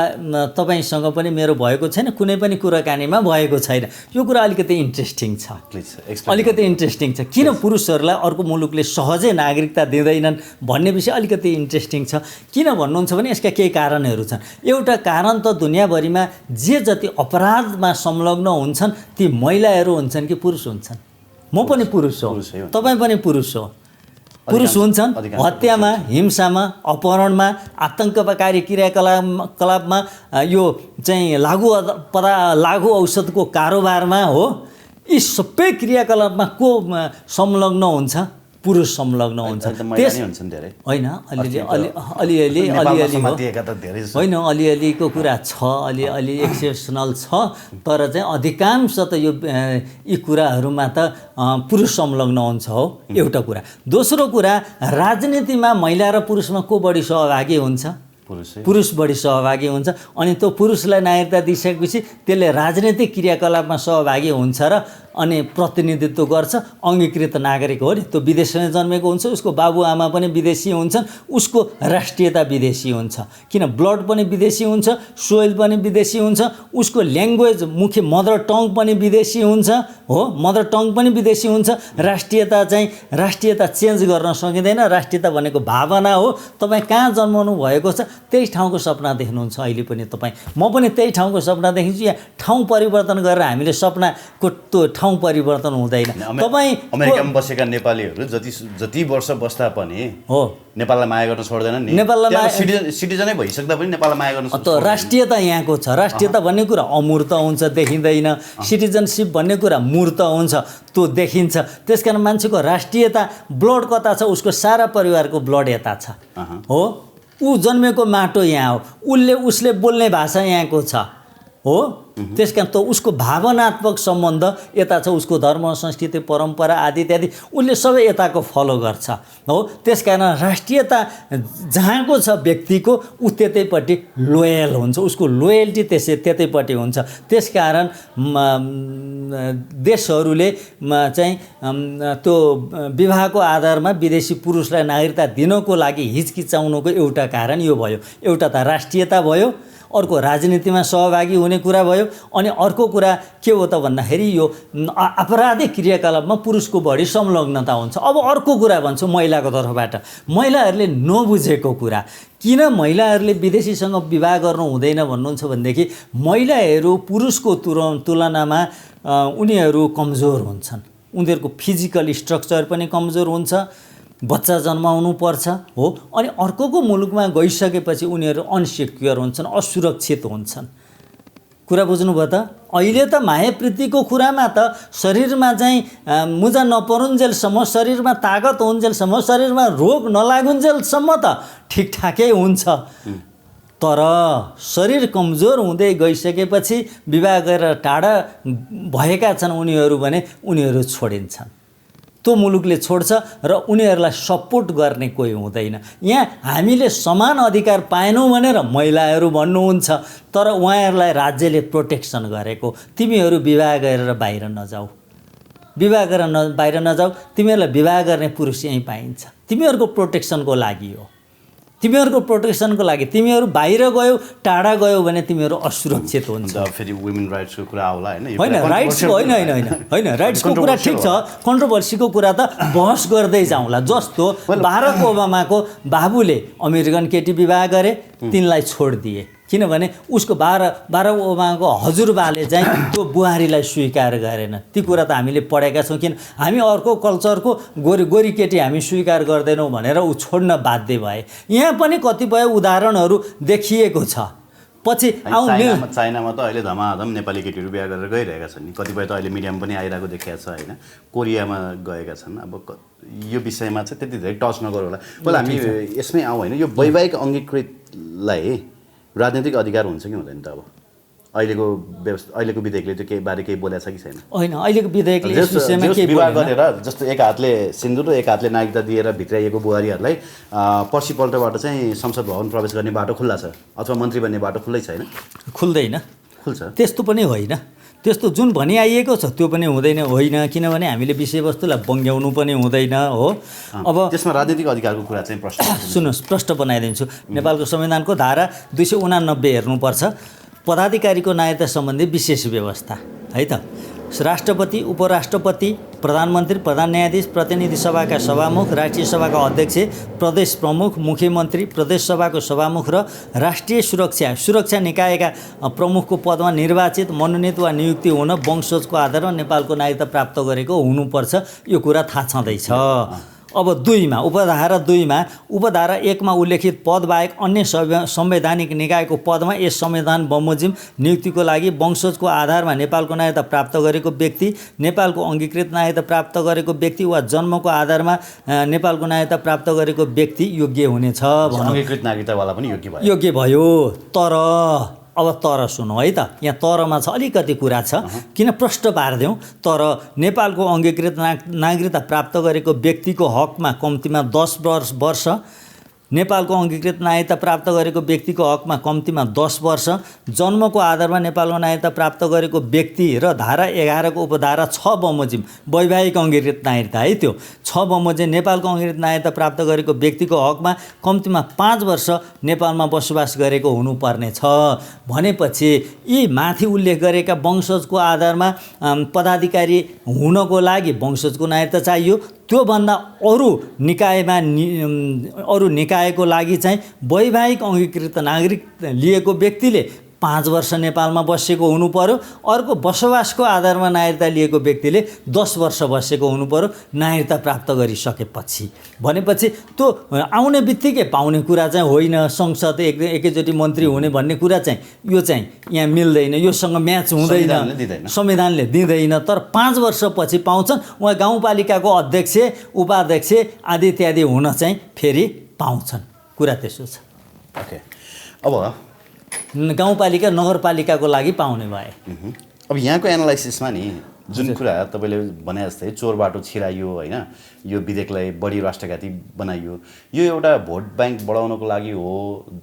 तपाईँसँग पनि मेरो भएको छैन, कुनै पनि कुराकानीमा भएको छैन। यो कुरा अलिकति इन्ट्रेस्टिङ छ, किन पुरुषहरूलाई अर्को मुलुकले सहजै नागरिकता दिँदैनन् भन्ने विषय अलिकति इन्ट्रेस्टिङ छ। किन भन्नुहुन्छ भने यसका केही कारणहरू छन्। एउटा कारण त दुनियाँभरिमा जे जति अपराधमा संलग्न हुन्छन् ती महिलाहरू हुन्छन् कि पुरुष हुन्छन्? म पनि पुरुष हो, तपाईँ पनि पुरुष हो। पुरुष हुन्छन् हत्यामा, हिंसामा, अपहरणमा, आतङ्ककारी क्रियाकलापमा, यो चाहिँ लागु औषधको कारोबारमा हो। यी सबै क्रियाकलापमा को संलग्न हुन्छ? पुरुष संलग्न हुन्छ। होइन, अलिअलि होइन, अलिअलिको कुरा छ, अलि एक्सेप्सनल छ। तर चाहिँ अधिकांश त यी कुराहरूमा त पुरुष संलग्न हुन्छ हो, एउटा कुरा। दोस्रो कुरा, राजनीतिमा महिला र पुरुषमा को बढी सहभागी हुन्छ? पुरुष बढी सहभागी हुन्छ। अनि त्यो पुरुषलाई नागरिकता दिइसकेपछि त्यसले राजनीतिक क्रियाकलापमा सहभागी हुन्छ र अनि प्रतिनिधित्व गर्छ। अङ्गीकृत नागरिक हो नि, त्यो विदेशमै जन्मेको हुन्छ, उसको बाबुआमा पनि विदेशी हुन्छन्, उसको राष्ट्रियता विदेशी हुन्छ। किन? ब्लड पनि विदेशी हुन्छ, सोइल पनि विदेशी हुन्छ, उसको ल्याङ्ग्वेज, मुख्य मदर टङ पनि विदेशी हुन्छ हो, मदर टङ पनि विदेशी हुन्छ। राष्ट्रियता चेन्ज गर्न सकिँदैन। राष्ट्रियता भनेको भावना हो। तपाईँ कहाँ जन्माउनु भएको छ त्यही ठाउँको सपना देख्नुहुन्छ अहिले पनि तपाईँ। म पनि त्यही ठाउँको सपना देखिन्छु। यहाँ ठाउँ परिवर्तन गरेर हामीले सपनाको त्यो ठाउँ परिवर्तन हुँदैन। तपाईँ अमेरिकामा बसेका नेपालीहरू जति वर्ष बस्दा पनि हो नेपाललाई माया गर्न छोड्दैनन् नि। नेपाललाई सिटिजनै भइसक्दा पनि नेपाललाई माया गर्न त राष्ट्रियता यहाँको छ। राष्ट्रियता भन्ने कुरा अमूर्त हुन्छ, देखिँदैन। सिटिजनसिप भन्ने कुरा मूर्त हुन्छ, त्यो देखिन्छ। त्यसकारण मान्छेको राष्ट्रियता, ब्लड कता छ, उसको सारा परिवारको ब्लड यता छ हो। ऊ जन्मेको माटो यहाँ हो, उसले बोल्ने भाषा यहाँको छ हो। त्यसकारण त उसको भावनात्मक सम्बन्ध यता छ, उसको धर्म, संस्कृति, परम्परा आदि इत्यादि उसले सबै यताको फलो गर्छ हो। त्यसकारण राष्ट्रियता जहाँको छ व्यक्तिको, ऊ त्यतैपट्टि लोयल हुन्छ, उसको लोयल्टी त्यतैपट्टि हुन्छ। त्यसकारण देशहरूले चाहिँ त्यो विवाहको आधारमा विदेशी पुरुषलाई नागरिकता दिनको लागि हिचकिचाउनुको एउटा कारण यो भयो। एउटा त राष्ट्रियता भयो, अर्को राजनीतिमा सहभागी हुने कुरा भयो, अनि अर्को कुरा के हो त भन्दाखेरि यो आपराधिक क्रियाकलापमा पुरुषको बढी संलग्नता हुन्छ। अब अर्को कुरा भन्छु महिलाको तर्फबाट, महिलाहरूले नबुझेको कुरा। किन महिलाहरूले विदेशीसँग विवाह गर्नु हुँदैन भन्नुहुन्छ भनेदेखि महिलाहरू पुरुषको तुलनामा उनीहरू कमजोर हुन्छन्। उनीहरूको फिजिकल स्ट्रक्चर पनि कमजोर हुन्छ, बच्चा जन्माउनु पर्छ हो। अनि अर्कोको मुलुकमा गइसकेपछि उनीहरू अनसिक्योर हुन्छन्, असुरक्षित हुन्छन्। कुरा बुझ्नुभयो त? अहिले त माया प्रीतिको कुरामा त शरीरमा चाहिँ मुजा नपरुन्जेलसम्म, शरीरमा तागत हुन्जेलसम्म, शरीरमा रोग नलागुन्जेलसम्म त ठिकठाकै हुन्छ। तर शरीर कमजोर हुँदै गइसकेपछि विवाह गरेर टाढा भएका छन् उनीहरू भने उनीहरू छोडिन्छन्। त्यो मुलुकले छोड्छ र उनीहरूलाई सपोर्ट गर्ने कोही हुँदैन। यहाँ हामीले समान अधिकार पाएनौँ भनेर महिलाहरू भन्नुहुन्छ, तर उहाँहरूलाई राज्यले प्रोटेक्सन गरेको, तिमीहरू विवाह गरेर बाहिर नजाऊ, विवाह गरेर बाहिर नजाऊ, तिमीहरूलाई विवाह गर्ने पुरुष यहीँ पाइन्छ, तिमीहरूको प्रोटेक्सनको लागि हो, तिमीहरूको प्रोटेक्सनको लागि। तिमीहरू बाहिर गयौ, टाढा गयौ भने तिमीहरू असुरक्षित हुन्छ। फेरि वुमेन राइट्सको कुरा आउला होइन? होइन राइट्सको होइन राइट्सको कुरा ठिक छ, कन्ट्रोभर्सीको कुरा त बहस गर्दै जाउँला। जस्तो बाराक ओबामाको बाबुले अमेरिकन केटी विवाह गरे, तिनलाई छोडिदिए किनभने उसको बाराक ओबामाको हजुरबाले चाहिँ त्यो बुहारीलाई स्वीकार गरेन। ती कुरा त हामीले पढेका छौँ, किन हामी अर्को कल्चरको गोरी केटी हामी स्वीकार गर्दैनौँ भनेर ऊ छोड्न बाध्य भए। यहाँ पनि कतिपय उदाहरणहरू देखिएको छ। पछि चाइनामा त अहिले धमाधम नेपाली केटीहरू बिहा गरेर गइरहेका छन् नि, कतिपय त अहिले मिडियामा पनि आइरहेको देखिएको छ होइन? कोरियामा गएका छन्। अब यो विषयमा चाहिँ त्यति धेरै टच नगरौँ होला। पहिला हामी यसमै आउँ होइन? यो वैवाहिक अङ्गीकृतलाई राजनीतिक अधिकार हुन्छ कि हुँदैन त? अब अहिलेको व्यवस्था, अहिलेको विधेयकले त्यो केही बारे केही बोलेको छ कि छैन? होइन, अहिलेको विधेयकले यस विषयमा केही विवाह गरेर जस्तो एक हातले सिन्दुर र एक हातले नागरिकता दिएर भित्राइएको बुहारीहरूलाई पर्सिपल्टबाट चाहिँ संसद भवन प्रवेश गर्ने बाटो खुल्ला छ, अथवा मन्त्री बन्ने बाटो खुल्लै छैन? खुल्दैन, खुल्छ। त्यस्तो पनि होइन, त्यस्तो जुन भनिआइएको छ त्यो पनि हुँदैन। होइन, किनभने हामीले विषयवस्तुलाई बङ्ग्याउनु पनि हुँदैन हो। अब त्यसमा राजनीतिक अधिकारको कुरा चाहिँ प्रश्न सुन्नुहोस्, प्रश्न बनाइदिन्छु। नेपालको संविधानको धारा 289 हेर्नुपर्छ, पदाधिकारीको नायता सम्बन्धी विशेष व्यवस्था है त। राष्ट्रपति, उपराष्ट्रपति, प्रधानमन्त्री, प्रधान न्यायाधीश, प्रतिनिधि सभाका सभामुख, राष्ट्रिय सभाका अध्यक्ष, प्रदेश प्रमुख, मुख्यमन्त्री, प्रदेश सभाको सभामुख र राष्ट्रिय सुरक्षा निकायका प्रमुखको पदमा निर्वाचित, मनोनित वा नियुक्ति हुन वंशजको आधारमा नेपालको नागरिकता प्राप्त गरेको हुनुपर्छ। यो कुरा थाहा छँदैछ। अब 2मा, उपधारा 2मा, उपधारा 1मा उल्लेखित पदबाहेक अन्य संवैधानिक निकायको पदमा यस संविधान बमोजिम नियुक्तिको लागि वंशजको आधारमा नेपालको नागरिकता प्राप्त गरेको व्यक्ति, नेपालको अङ्गीकृत नागरिकता प्राप्त गरेको व्यक्ति वा जन्मको आधारमा नेपालको नागरिकता प्राप्त गरेको व्यक्ति योग्य हुनेछ। अङ्गीकृत नागरिकतावाला पनि योग्य भयो। तर अब तर सुनौ है त, यहाँ तरमा छ अलिकति कुरा छ, किन प्रश्न पारिदिउँ। तर नेपालको अङ्गीकृत नागरिकता प्राप्त गरेको व्यक्तिको हकमा कम्तीमा 10 वर्ष, नेपालको अङ्गीकृत नागरिकता प्राप्त गरेको व्यक्तिको हकमा कम्तीमा 10 वर्ष, जन्मको आधारमा नेपालको नागरिकता प्राप्त गरेको व्यक्ति र धारा 11 को उपधारा 6 बमोजिम वैवाहिक अङ्गीकृत नागरिकता है, त्यो 6 बमोजिम नेपालको अङ्गीकृत नागरिकता प्राप्त गरेको व्यक्तिको हकमा कम्तीमा 5 वर्ष नेपालमा बसोबास गरेको हुनुपर्ने छ। भनेपछि यी माथि उल्लेख गरेका वंशजको आधारमा पदाधिकारी हुनको लागि वंशजको नागरिकता चाहियो। त्योभन्दा अरू निकायको लागि चाहिँ वैवाहिक अङ्गीकृत नागरिक लिएको व्यक्तिले 5 वर्ष नेपालमा बसेको हुनु पर्यो। अर्को बसोबासको आधारमा नागरिकता लिएको व्यक्तिले 10 वर्ष बसेको हुनु पर्यो नागरिकता प्राप्त गरिसकेपछि। भनेपछि त्यो आउने बित्तिकै पाउने कुरा चाहिँ होइन। संसद एकैचोटि मन्त्री हुने भन्ने कुरा चाहिँ यो चाहिँ यहाँ मिल्दैन, योसँग म्याच हुँदैन, संविधानले दिँदैन। तर 5 वर्षपछि पाउँछन्। उहाँ गाउँपालिकाको अध्यक्ष, उपाध्यक्ष आदि इत्यादि हुन चाहिँ फेरि पाउँछन्। कुरा त्यसो छ। ओके, अब गाउँपालिका नगरपालिकाको लागि पाउने भए। अब यहाँको एनालाइसिसमा नि जुन कुरा तपाईँले भने जस्तै चोर बाटो छिराइयो होइन, यो विधेयकलाई बढी राष्ट्रघाती बनाइयो, यो एउटा भोट ब्याङ्क बढाउनको लागि हो,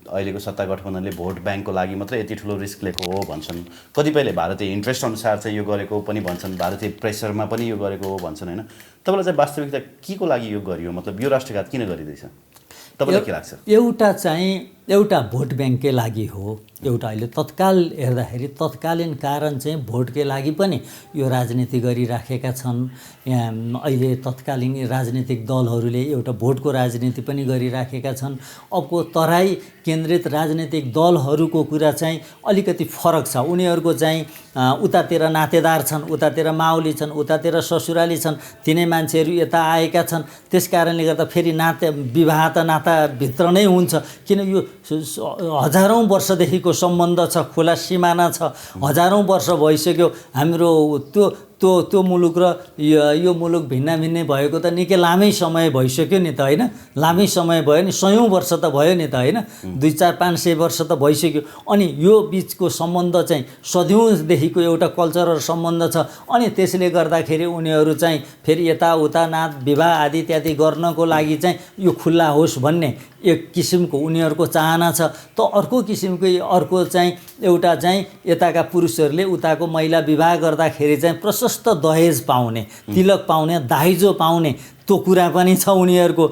अहिलेको सत्ता गठबन्धनले भोट ब्याङ्कको लागि मात्रै यति ठुलो रिस्क लिएको हो भन्छन्। कतिपयले भारतीय इन्ट्रेस्ट अनुसार चाहिँ यो गरेको पनि भन्छन्, भारतीय प्रेसरमा पनि यो गरेको हो भन्छन् होइन। तपाईँलाई चाहिँ वास्तविकता के को लागि यो गरियो, मतलब यो राष्ट्रघात किन गरिँदैछ तपाईँलाई के लाग्छ? एउटा भोट ब्याङ्ककै लागि हो। एउटा अहिले तत्काल हेर्दाखेरि तत्कालीन कारण चाहिँ भोटकै लागि पनि यो राजनीति गरिराखेका छन्। यहाँ अहिले तत्कालीन राजनीतिक दलहरूले एउटा भोटको राजनीति पनि गरिराखेका छन्। अबको तराई केन्द्रित राजनीतिक दलहरूको कुरा चाहिँ अलिकति फरक छ। उनीहरूको चाहिँ उतातिर नातेदार छन्, उतातिर माउली छन्, उतातिर ससुराली छन्, तिनै मान्छेहरू यता आएका छन्। त्यस कारणले गर्दा फेरि विवाह त नाताभित्र नै हुन्छ, किन यो हजारौँ वर्षदेखिको सम्बन्ध छ, खुला सिमाना छ, हजारौँ वर्ष भइसक्यो। हाम्रो त्यो मुलुक र यो मुलुक भिन्नै भएको त निकै लामै समय भइसक्यो नि त होइन, लामै समय भयो नि, 100औं वर्ष त भयो नि त होइन, 200-400-500 वर्ष त भइसक्यो। अनि यो बिचको सम्बन्ध चाहिँ सदियौँदेखिको एउटा कल्चरल सम्बन्ध छ। अनि त्यसले गर्दाखेरि उनीहरू चाहिँ फेरि यताउता नाच विवाह आदि इत्यादि गर्नको लागि चाहिँ यो खुल्ला होस् भन्ने एक किसिमको उनीहरूको चाहना छ। त अर्को किसिमको अर्को चाहिँ एउटा चाहिँ यताका पुरुषहरूले उताको महिला विवाह गर्दाखेरि चाहिँ प्रशस्त दहेज पाउने, तिलक पाउने, दाइजो पाउने त्यो कुरा पनि छ उनीहरूको।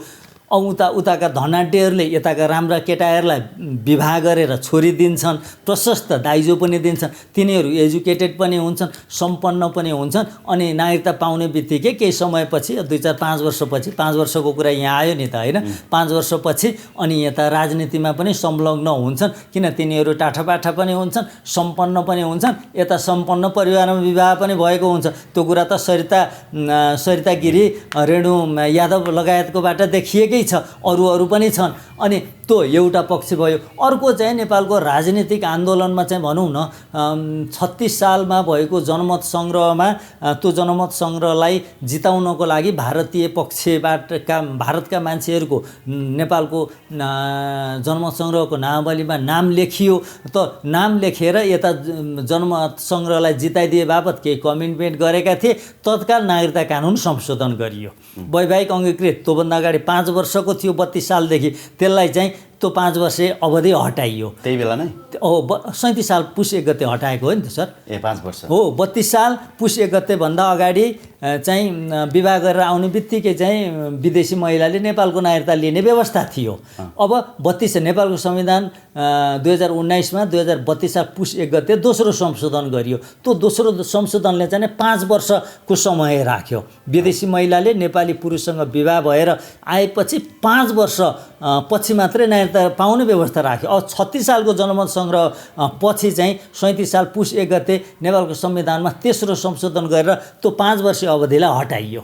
उताका धनाढ्यहरूले यताका राम्रा केटाहरूलाई विवाह गरेर छोरी दिन्छन्, प्रशस्त दाइजो पनि दिन्छन्। तिनीहरू एजुकेटेड पनि हुन्छन्, सम्पन्न पनि हुन्छन्। अनि नागरिकता पाउने बित्तिकै केही समयपछि 2-4-5 वर्षपछि, 5 वर्षको कुरा यहाँ आयो नि त होइन, 5 वर्षपछि अनि यता राजनीतिमा पनि संलग्न हुन्छन्। किन तिनीहरू टाठापाठा पनि हुन्छन्, सम्पन्न पनि हुन्छन्। यता सम्पन्न परिवारमा विवाह पनि भएको हुन्छ। त्यो कुरा त सरिता गिरी, रेणु यादव लगायतकोबाट देखिएकै छ, अरू पनि छन्। अनि त्यो एउटा पक्ष भयो। अर्को चाहिँ नेपालको राजनीतिक आन्दोलनमा चाहिँ भनौँ न 36 सालमा भएको जनमत सङ्ग्रहमा त्यो जनमत सङ्ग्रहलाई जिताउनको लागि भारतीय पक्षबाटका भारतका मान्छेहरूको नेपालको जनमत सङ्ग्रहको नामावलीमा नाम लेखियो। त नाम लेखेर यता जनमत सङ्ग्रहलाई जिताइदिए बापत केही कमिटमेन्ट गरेका थिए। तत्काल नागरिकता कानुन संशोधन गरियो, वैवाहिक अङ्गीकृत त्योभन्दा अगाडि 5 वर्षको थियो 32 सालदेखि, त्यसलाई चाहिँ त्यो 5 वर्ष अवधि हटाइयो। त्यही बेला नै 37 साल पुस 1 गते हटाएको हो नि त सर। 5 वर्ष हो, 32 साल पुस 1 गते भन्दा अगाडि चाहिँ विवाह गरेर आउने बित्तिकै चाहिँ विदेशी महिलाले नेपालको नागरिकता लिने व्यवस्था थियो। अब 32 नेपालको संविधान 2019मा 2032 साल पुस 1 गते दोस्रो संशोधन गरियो। त्यो दोस्रो संशोधनले चाहिँ 5 वर्षको समय राख्यो। विदेशी महिलाले नेपाली पुरुषसँग विवाह भएर आएपछि 5 वर्ष पछि मात्रै नागरिकता पाउने व्यवस्था राख्यो। अब 36 सालको जनमत सङ्ग्रह पछि चाहिँ 37 साल पुस 1 गते नेपालको संविधानमा तेस्रो संशोधन गरेर त्यो 5 वर्ष अवधिलाई हटाइयो।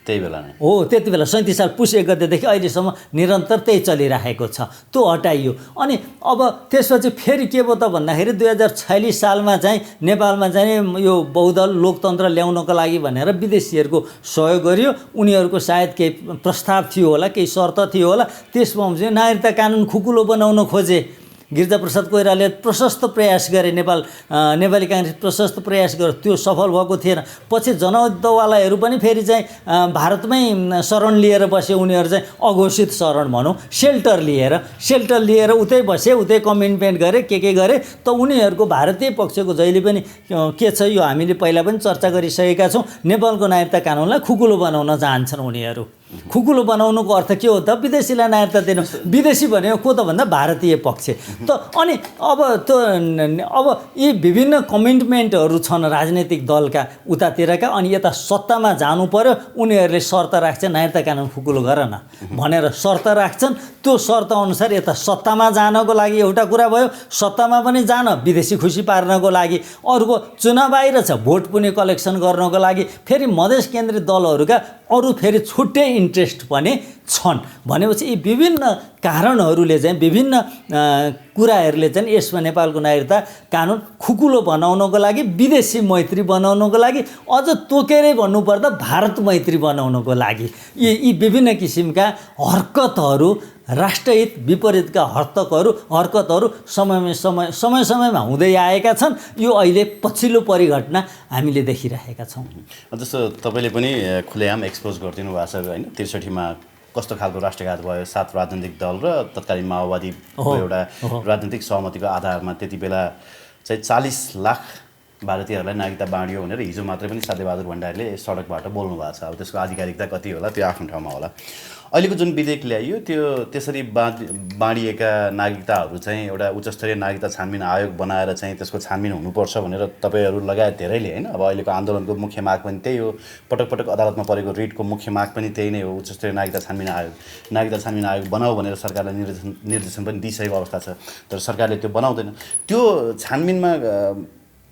त्यही बेला नै हो, त्यति बेला 37 साल पुस 1 गतेदेखि अहिलेसम्म निरन्तर त्यही चलिरहेको छ, त्यो हटाइयो। अनि अब त्यसपछि फेरि के भयो त भन्दाखेरि 2046 सालमा चाहिँ नेपालमा चाहिँ यो बहुदल लोकतन्त्र ल्याउनको लागि भनेर विदेशीहरूको सहयोग गरियो। उनीहरूको सायद केही प्रस्ताव थियो होला, केही शर्त थियो होला। त्यसमा चाहिँ नागरिकता कानुन खुकुलो बनाउन खोजे। गिरिजाप्रसाद कोइरालाले प्रशस्त प्रयास गरे, नेपाली काङ्ग्रेस प्रशस्त प्रयास गर्यो, त्यो सफल भएको थिएन। पछि जनयुद्धवालाहरू पनि फेरि चाहिँ भारतमै शरण लिएर बसे। उनीहरू चाहिँ अघोषित शरण भनौँ, सेल्टर लिएर उतै बसे, उतै कमिटमेन्ट गरे, के गरे। त उनीहरूको भारतीय पक्षको जहिले पनि के छ, यो हामीले पहिला पनि चर्चा गरिसकेका छौँ, नेपालको नागरिकता कानुनलाई खुकुलो बनाउन चाहन्छन् उनीहरू। खुकुलो बनाउनुको अर्थ के हो त? विदेशीलाई नागरिकता दिनु। विदेशी भनेको को त भन्दा भारतीय पक्ष। त अनि अब यी विभिन्न कमिटमेन्टहरू छन् राजनीतिक दलका उतातिरका। अनि यता सत्तामा जानु पर्यो, उनीहरूले शर्त राख्छन् नागरिकता कानुन खुकुलो गर न भनेर शर्त राख्छन्। त्यो शर्त अनुसार यता सत्तामा जानको लागि एउटा कुरा भयो, सत्तामा पनि जान विदेशी खुसी पार्नको लागि। अर्को चुनाव बाहिर छ, भोट पनि कलेक्सन गर्नको लागि फेरि मधेस केन्द्रित दलहरूका अरू फेरि छुट्टै इन्ट्रेस्ट पनि छन्। भनेपछि यी विभिन्न कारणहरूले चाहिँ, विभिन्न कुराहरूले चाहिँ यसमा नेपालको नागरिकता कानुन खुकुलो बनाउनको लागि, विदेशी मैत्री बनाउनको लागि, अझ तोकेरै भन्नुपर्दा भारत मैत्री बनाउनको लागि यी विभिन्न किसिमका हरकतहरू, राष्ट्रहित विपरीतका हरकतहरू समयमा हुँदै आएका छन्। यो अहिले पछिल्लो परिघटना हामीले देखिरहेका छौँ। जस्तो तपाईँले पनि खुलेआम एक्सपोज गरिदिनु भएको छ होइन, 63मा कस्तो खालको राष्ट्रघात भयो, 7 राजनीतिक दल र तत्कालीन माओवादीको एउटा राजनीतिक सहमतिको आधारमा त्यति बेला चाहिँ 40 लाख भारतीयहरूलाई नागरिकता बाँडियो भनेर हिजो मात्रै पनि साध्यबहादुर भण्डारीले सडकबाट बोल्नु भएको छ। अब त्यसको आधिकारिकता कति होला त्यो आफ्नो ठाउँमा होला। अहिलेको जुन विधेयक ल्याइयो त्यो त्यसरी बाँडिएका नागरिकताहरू चाहिँ एउटा उच्चस्तरीय नागरिकता छानबिन आयोग बनाएर चाहिँ त्यसको छानबिन हुनुपर्छ भनेर तपाईँहरू लगायत धेरैले होइन, अब अहिलेको आन्दोलनको मुख्य माग पनि त्यही हो, पटक अदालतमा परेको रिटको मुख्य माग पनि त्यही नै हो, उच्चस्तरीय नागरिकता छानबिन आयोग बनाऊ भनेर सरकारलाई निर्देशन पनि दिइसकेको अवस्था छ। तर सरकारले त्यो बनाउँदैन। त्यो छानबिनमा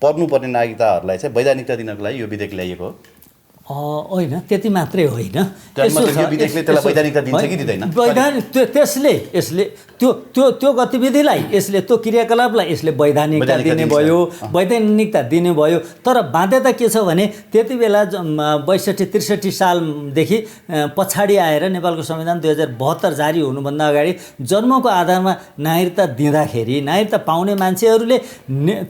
पर्नुपर्ने नागरिकताहरूलाई चाहिँ वैधानिकता दिनको लागि यो विधेयक ल्याइएको हो। होइन त्यति मात्रै होइन। त्यसको मतलब यो विधेयकले त्यसलाई वैधानिकता दिन्छ कि दिँदैन? वैधानिक त्यसले यसले त्यो गतिविधिलाई यसले त्यो क्रियाकलापलाई यसले वैधानिकता दिने भयो, वैधानिकता दिने भयो। तर बाध्यता के छ भने त्यति बेला 62-63 सालदेखि पछाडि आएर नेपालको संविधान 2072 जारी हुनुभन्दा अगाडि जन्मको आधारमा नागरिकता दिँदाखेरि नागरिकता पाउने मान्छेहरूले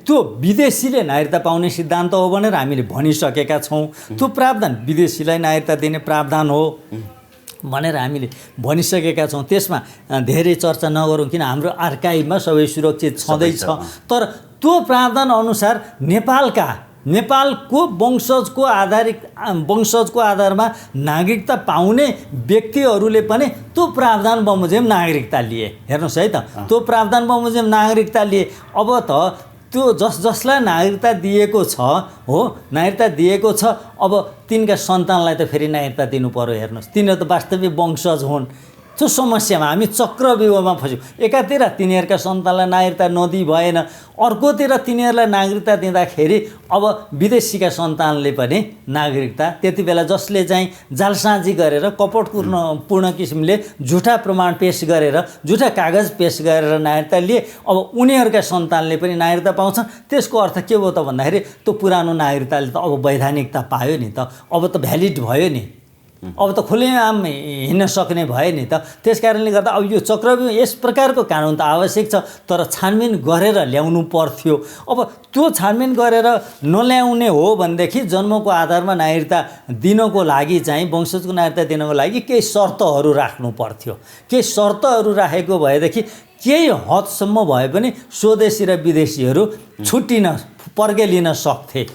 त्यो विदेशीले नागरिकता पाउने सिद्धान्त हो भनेर हामीले भनिसकेका छौँ। त्यो प्रावधान विदेशीलाई नागरिकता दिने प्रावधान हो भनेर हामीले भनिसकेका छौँ। त्यसमा धेरै चर्चा नगरौँ किन हाम्रो आर्काइभमा सबै सुरक्षित छँदैछ। तर त्यो प्रावधान अनुसार नेपालको वंशजको आधारमा नागरिकता पाउने व्यक्तिहरूले पनि त्यो प्रावधान बमोजिम नागरिकता लिए। हेर्नुहोस् है त, त्यो प्रावधान बमोजिम नागरिकता लिए। अब त त्यो जसलाई नागरिकता दिएको छ नागरिकता दिएको छ, अब तिनका सन्तानलाई त फेरि नागरिकता दिनु पर्यो। हेर्नुहोस्, तिनीहरू त वास्तविक वंशज हुन्। त्यो समस्यामा हामी चक्रव्यूहमा फस्यौँ। एकातिर तिनीहरूका सन्तानलाई नागरिकता नदिई भएन, अर्कोतिर तिनीहरूलाई नागरिकता दिँदाखेरि अब विदेशीका सन्तानले पनि नागरिकता त्यति बेला जसले चाहिँ जालसाजी गरेर कपटपूर्ण किसिमले झुटा प्रमाण पेश गरेर झुटा कागज पेश गरेर नागरिकता लिए, अब उनीहरूका सन्तानले पनि नागरिकता पाउँछन्। त्यसको अर्थ के हो त भन्दाखेरि त्यो पुरानो नागरिकताले त अब वैधानिकता पायो नि त, अब त भ्यालिड भयो नि, अब त खुलेआम हिँड्न सक्ने भयो नि त। त्यस कारणले गर्दा अब यो चक्रव्यूह यस प्रकारको कानुन त आवश्यक छ, तर छानबिन गरेर ल्याउनु पर्थ्यो। अब त्यो छानबिन गरेर नल्याउने हो भनेदेखि जन्मको आधारमा नागरिकता दिनको लागि चाहिँ वंशजको नागरिकता दिनको लागि केही शर्तहरू राख्नु पर्थ्यो। केही शर्तहरू राखेको भएदेखि केही हदसम्म भए पनि स्वदेशी र विदेशीहरू छुट्टिन पर्गे लिन सक्थे।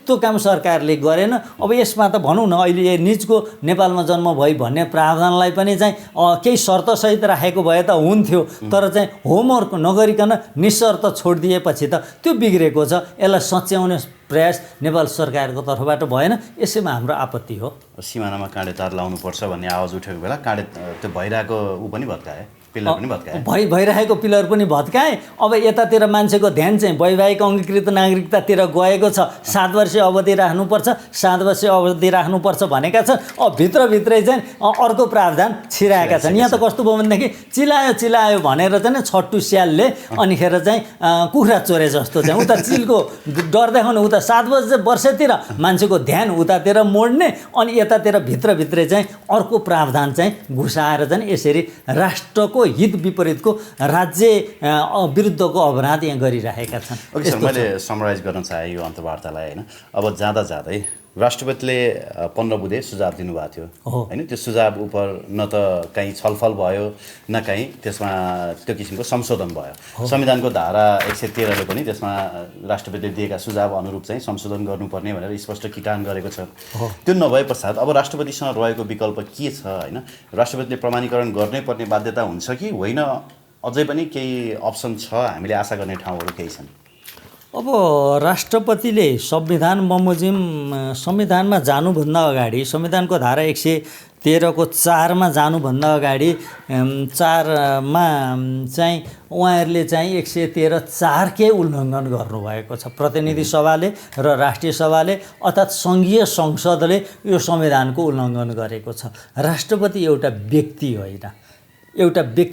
त्यो काम सरकारले गरेन। अब यसमा त भनौँ न, अहिले निजको नेपालमा जन्म भई भन्ने प्रावधानलाई पनि चाहिँ केही शर्तसहित राखेको भए त हुन्थ्यो, तर चाहिँ होमवर्क नगरिकन निशर्त छोडिदिएपछि त त्यो बिग्रेको छ। यसलाई सच्याउने प्रयास नेपाल सरकारको तर्फबाट भएन। यसैमा हाम्रो आपत्ति हो। सिमानामा काँडे तार लाउनुपर्छ भन्ने आवाज उठेको बेला काँडे त्यो भइरहेको पनि भत्काए, पिलर पनि भत्काए, भइरहेको पिलर पनि भत्काए। अब यतातिर मान्छेको ध्यान चाहिँ वैवाहिक अङ्गीकृत नागरिकतातिर गएको छ। 7 वर्ष अवधि राख्नुपर्छ, 7 वर्ष अवधि राख्नुपर्छ भनेका छन्। अब भित्रभित्रै चाहिँ अर्को प्रावधान छिराएका छन्। यहाँ त कस्तो भयो भनेदेखि चिलायो भनेर चाहिँ छट्टु स्यालले अनिखेर चाहिँ कुखुरा चोरे जस्तो चाहिँ उता चिलको डर देखाउने, उता 7 वर्षतिर मान्छेको ध्यान उतातिर मोड्ने, अनि यतातिर भित्रभित्रै चाहिँ अर्को प्रावधान चाहिँ घुसाएर चाहिँ यसरी राष्ट्रको हित विपरीतको राज्य विरुद्धको अपराध यहाँ गरिरहेका छन्। ओके सर, मैले समराइज गर्न चाहेँ यो अन्तर्वार्तालाई होइन। अब जाँदै राष्ट्रपतिले 15 बुँदे सुझाव दिनुभएको थियो होइन। त्यो सुझाव उप न त कहीँ छलफल भयो न कहीँ त्यसमा त्यो किसिमको संशोधन भयो। संविधानको धारा 113ले पनि त्यसमा राष्ट्रपतिले दिएका सुझाव अनुरूप चाहिँ संशोधन गर्नुपर्ने भनेर स्पष्ट किटान गरेको छ। त्यो नभए पश्चात अब राष्ट्रपतिसँग रहेको विकल्प के छ होइन? राष्ट्रपतिले प्रमाणीकरण गर्नै पर्ने बाध्यता हुन्छ कि होइन? अझै पनि केही अप्सन छ, हामीले आशा गर्ने ठाउँहरू केही छन्? अब राष्ट्रपतिले संविधान बमोजिम संविधानमा जानुभन्दा अगाडि, संविधानको धारा 113 को 4 मा जानुभन्दा अगाडि 4 मा चाहिँ उहाँहरूले चाहिँ 113(4) के उल्लङ्घन गर्नुभएको छ। प्रतिनिधि सभाले र राष्ट्रिय सभाले अर्थात् सङ्घीय संसदले यो संविधानको उल्लङ्घन गरेको छ। राष्ट्रपति एउटा व्यक्ति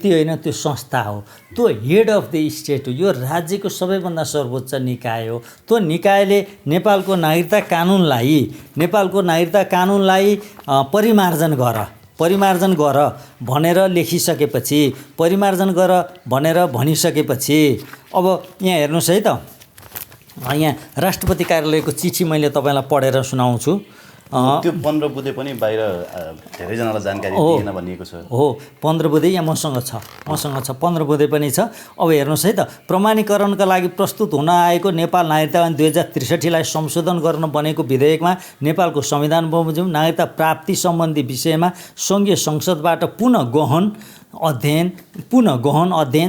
होइन, त्यो संस्था हो, त्यो हेड अफ द स्टेट हो, यो राज्यको सबैभन्दा सर्वोच्च निकाय हो। त्यो निकायले नेपालको नागरिकता कानुनलाई परिमार्जन गर भनेर लेखिसकेपछि, परिमार्जन गर भनेर भनिसकेपछि अब यहाँ हेर्नुहोस् है त, यहाँ राष्ट्रपति कार्यालयको चिठी मैले तपाईँलाई पढेर सुनाउँछु। त्यो 15 बुँदे पनि बाहिर धेरैजनालाई जानकारी दिएन भनिएको छ। हो, 15 बुँदे यहाँ मसँग छ 15 बुँदे पनि छ। अब हेर्नुहोस् है त, प्रमाणीकरणका लागि प्रस्तुत हुन आएको नेपाल नागरिकता ऐन 2063लाई संशोधन गर्न बनेको विधेयकमा नेपालको संविधान बमोजिम नागरिकता प्राप्ति सम्बन्धी विषयमा सङ्घीय संसदबाट पुनः गहन अध्ययन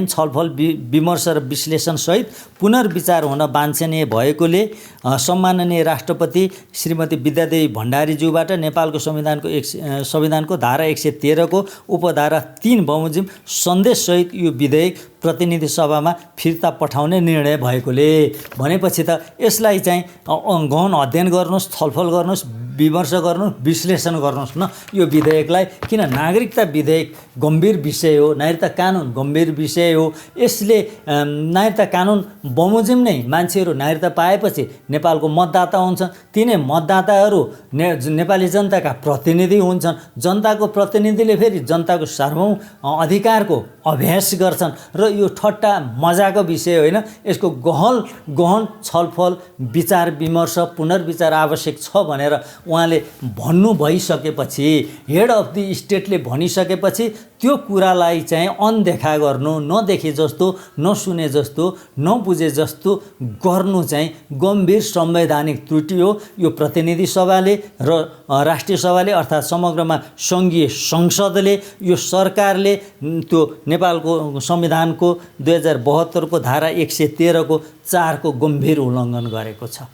छलफल विमर्श र विश्लेषणसहित पुनर्विचार हुन वाञ्छनीय भएकोले सम्माननीय राष्ट्रपति श्रीमती विद्यादेवी भण्डारीज्यूबाट नेपालको संविधानको धारा 113 को उपधारा 3 बमोजिम सन्देशसहित यो विधेयक प्रतिनिधि सभामा फिर्ता पठाउने निर्णय भएकोले भनेपछि त यसलाई चाहिँ गहन अध्ययन गर्नुहोस्, छलफल गर्नुहोस्, विमर्श गर्नुहोस्, विश्लेषण गर्नुहोस् न यो विधेयकलाई। किन नागरिकता विधेयक गम्भीर विषय हो, नागरिकता कानुन गम्भीर विषय हो। यसले नागरिकता कानुन बमोजिम नै मान्छेहरू नागरिकता पाएपछि नेपालको मतदाता हुन्छन्। तिनै मतदाताहरू नेपाली जनताका प्रतिनिधि हुन्छन्। जनताको प्रतिनिधिले फेरि जनताको सार्वभौम अधिकारको अभ्यास गर्छन् र यो ठट्टा मजाको विषय होइन। यसको गहन छलफल, विचार विमर्श, पुनर्विचार आवश्यक छ भनेर उहाँले भन्नु भइसकेपछि, हेड अफ द स्टेटले भनिसकेपछि त्यो कुरालाई चाहिँ अनदेखा गर्नु, नदेखे जस्तो, नसुने जस्तो, नबुझे जस्तो गर्नु चाहिँ गम्भीर संवैधानिक त्रुटि हो। यो प्रतिनिधि सभाले र राष्ट्रिय सभाले अर्थात् समग्रमा सङ्घीय संसदले, यो सरकारले त्यो नेपालको संविधानको 2072 को धारा 113 को 4 को गम्भीर उल्लङ्घन गरेको छ।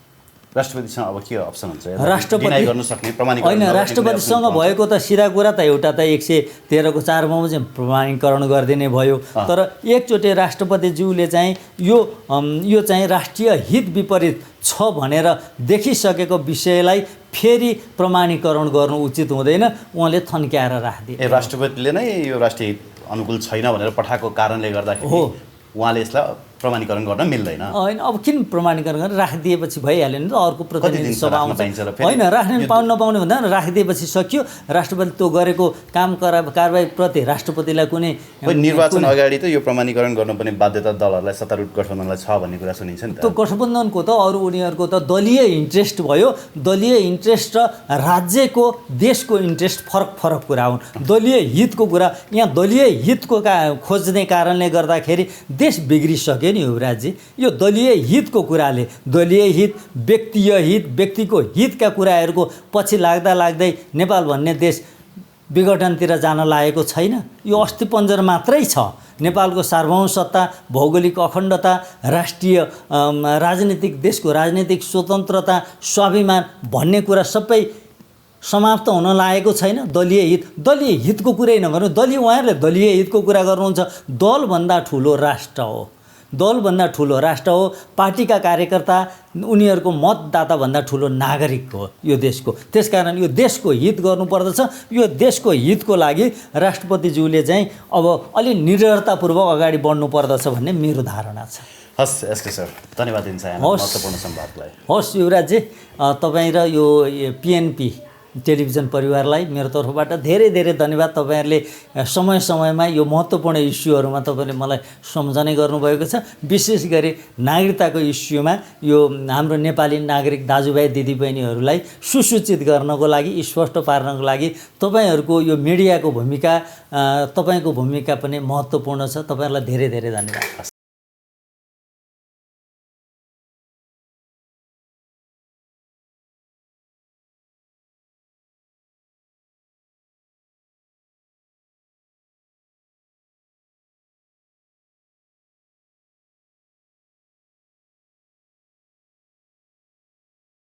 राष्ट्रपतिसँग अब के अप्सन हुन्छ? राष्ट्रपति डिनाइ गर्न सक्ने, प्रमाणीकरण होइन, राष्ट्रपतिसँग भएको त सिधा कुरा त एउटा त 113 को 4 मा चाहिँ प्रमाणीकरण गरिदिने भयो। तर एकचोटि राष्ट्रपतिज्यूले चाहिँ यो चाहिँ राष्ट्रिय हित विपरीत छ भनेर देखिसकेको विषयलाई फेरि प्रमाणीकरण गर्नु उचित हुँदैन। उहाँले थन्क्याएर राखिदिए। राष्ट्रपतिले नै यो राष्ट्रिय हित अनुकूल छैन भनेर पठाएको कारणले गर्दाखेरि उहाँले यसलाई प्रमाणीकरण गर्न मिल्दैन। होइन, अब किन प्रमाणीकरण गरेर राखिदिएपछि भइहाल्यो नि त। अर्को प्रतिनिधि सभा आउँछ होइन, राख्ने पाउनु नपाउने भन्दा राखिदिएपछि सक्यो। राष्ट्रपति त्यो गरेको काम कारबाहीप्रति राष्ट्रपतिलाई कुनै निर्वाचन अगाडि त यो प्रमाणीकरण गर्नुपर्ने बाध्यता दलहरूलाई, सत्तारूढ गठबन्धनलाई छ भन्ने कुरा सुनिन्छ नि त। त्यो गठबन्धनको त अरू उनीहरूको त दलीय इन्ट्रेस्ट भयो। दलीय इन्ट्रेस्ट र राज्यको, देशको इन्ट्रेस्ट फरक कुरा हुन्। दलीय हितको कुरा, यहाँ दलीय हितको खोज्ने कारणले गर्दाखेरि देश बिग्रिसक्यो नि युवराजी। यो दलीय हितको कुराले, दलीय हित, व्यक्तिय हित, व्यक्तिको हितका कुराहरूको पछि लाग्दै नेपाल भन्ने देश विघटनतिर जान लागेको छैन। यो अस्थिपञ्जर मात्रै छ। नेपालको सार्वभौम सत्ता, भौगोलिक अखण्डता, राष्ट्रिय राजनीतिक, देशको राजनीतिक स्वतन्त्रता, स्वाभिमान भन्ने कुरा सबै समाप्त हुन लागेको छैन। दलीय हितको कुरै नगर्नु। उहाँहरूले दलीय हितको कुरा गर्नुहुन्छ। दलभन्दा ठुलो राष्ट्र हो, दलभन्दा ठुलो राष्ट्र हो। पार्टीका कार्यकर्ता उनीहरूको मतदाताभन्दा ठुलो नागरिक हो यो देशको। त्यसकारण यो देशको हित गर्नुपर्दछ। यो देशको हितको लागि राष्ट्रपतिज्यूले चाहिँ अब अलि निडरतापूर्वक अगाडि बढ्नुपर्दछ भन्ने मेरो धारणा छ। हस् एसके सर, धन्यवाद दिन्छ महत्त्वपूर्ण संवादलाई। हस् युवराजी, तपाईँ र यो पिएनपी टेलिभिजन परिवारलाई मेरो तर्फबाट धेरै धन्यवाद। तपाईँहरूले समयमा यो महत्त्वपूर्ण इस्युहरूमा तपाईँले मलाई सम्झने गर्नुभएको छ। विशेष गरी नागरिकताको इस्युमा यो हाम्रो नेपाली नागरिक दाजुभाइ दिदीबहिनीहरूलाई सुसूचित गर्नको लागि, स्पष्ट पार्नको लागि तपाईँहरूको यो मिडियाको भूमिका, तपाईँको भूमिका पनि महत्त्वपूर्ण छ। तपाईँहरूलाई धेरै धन्यवाद।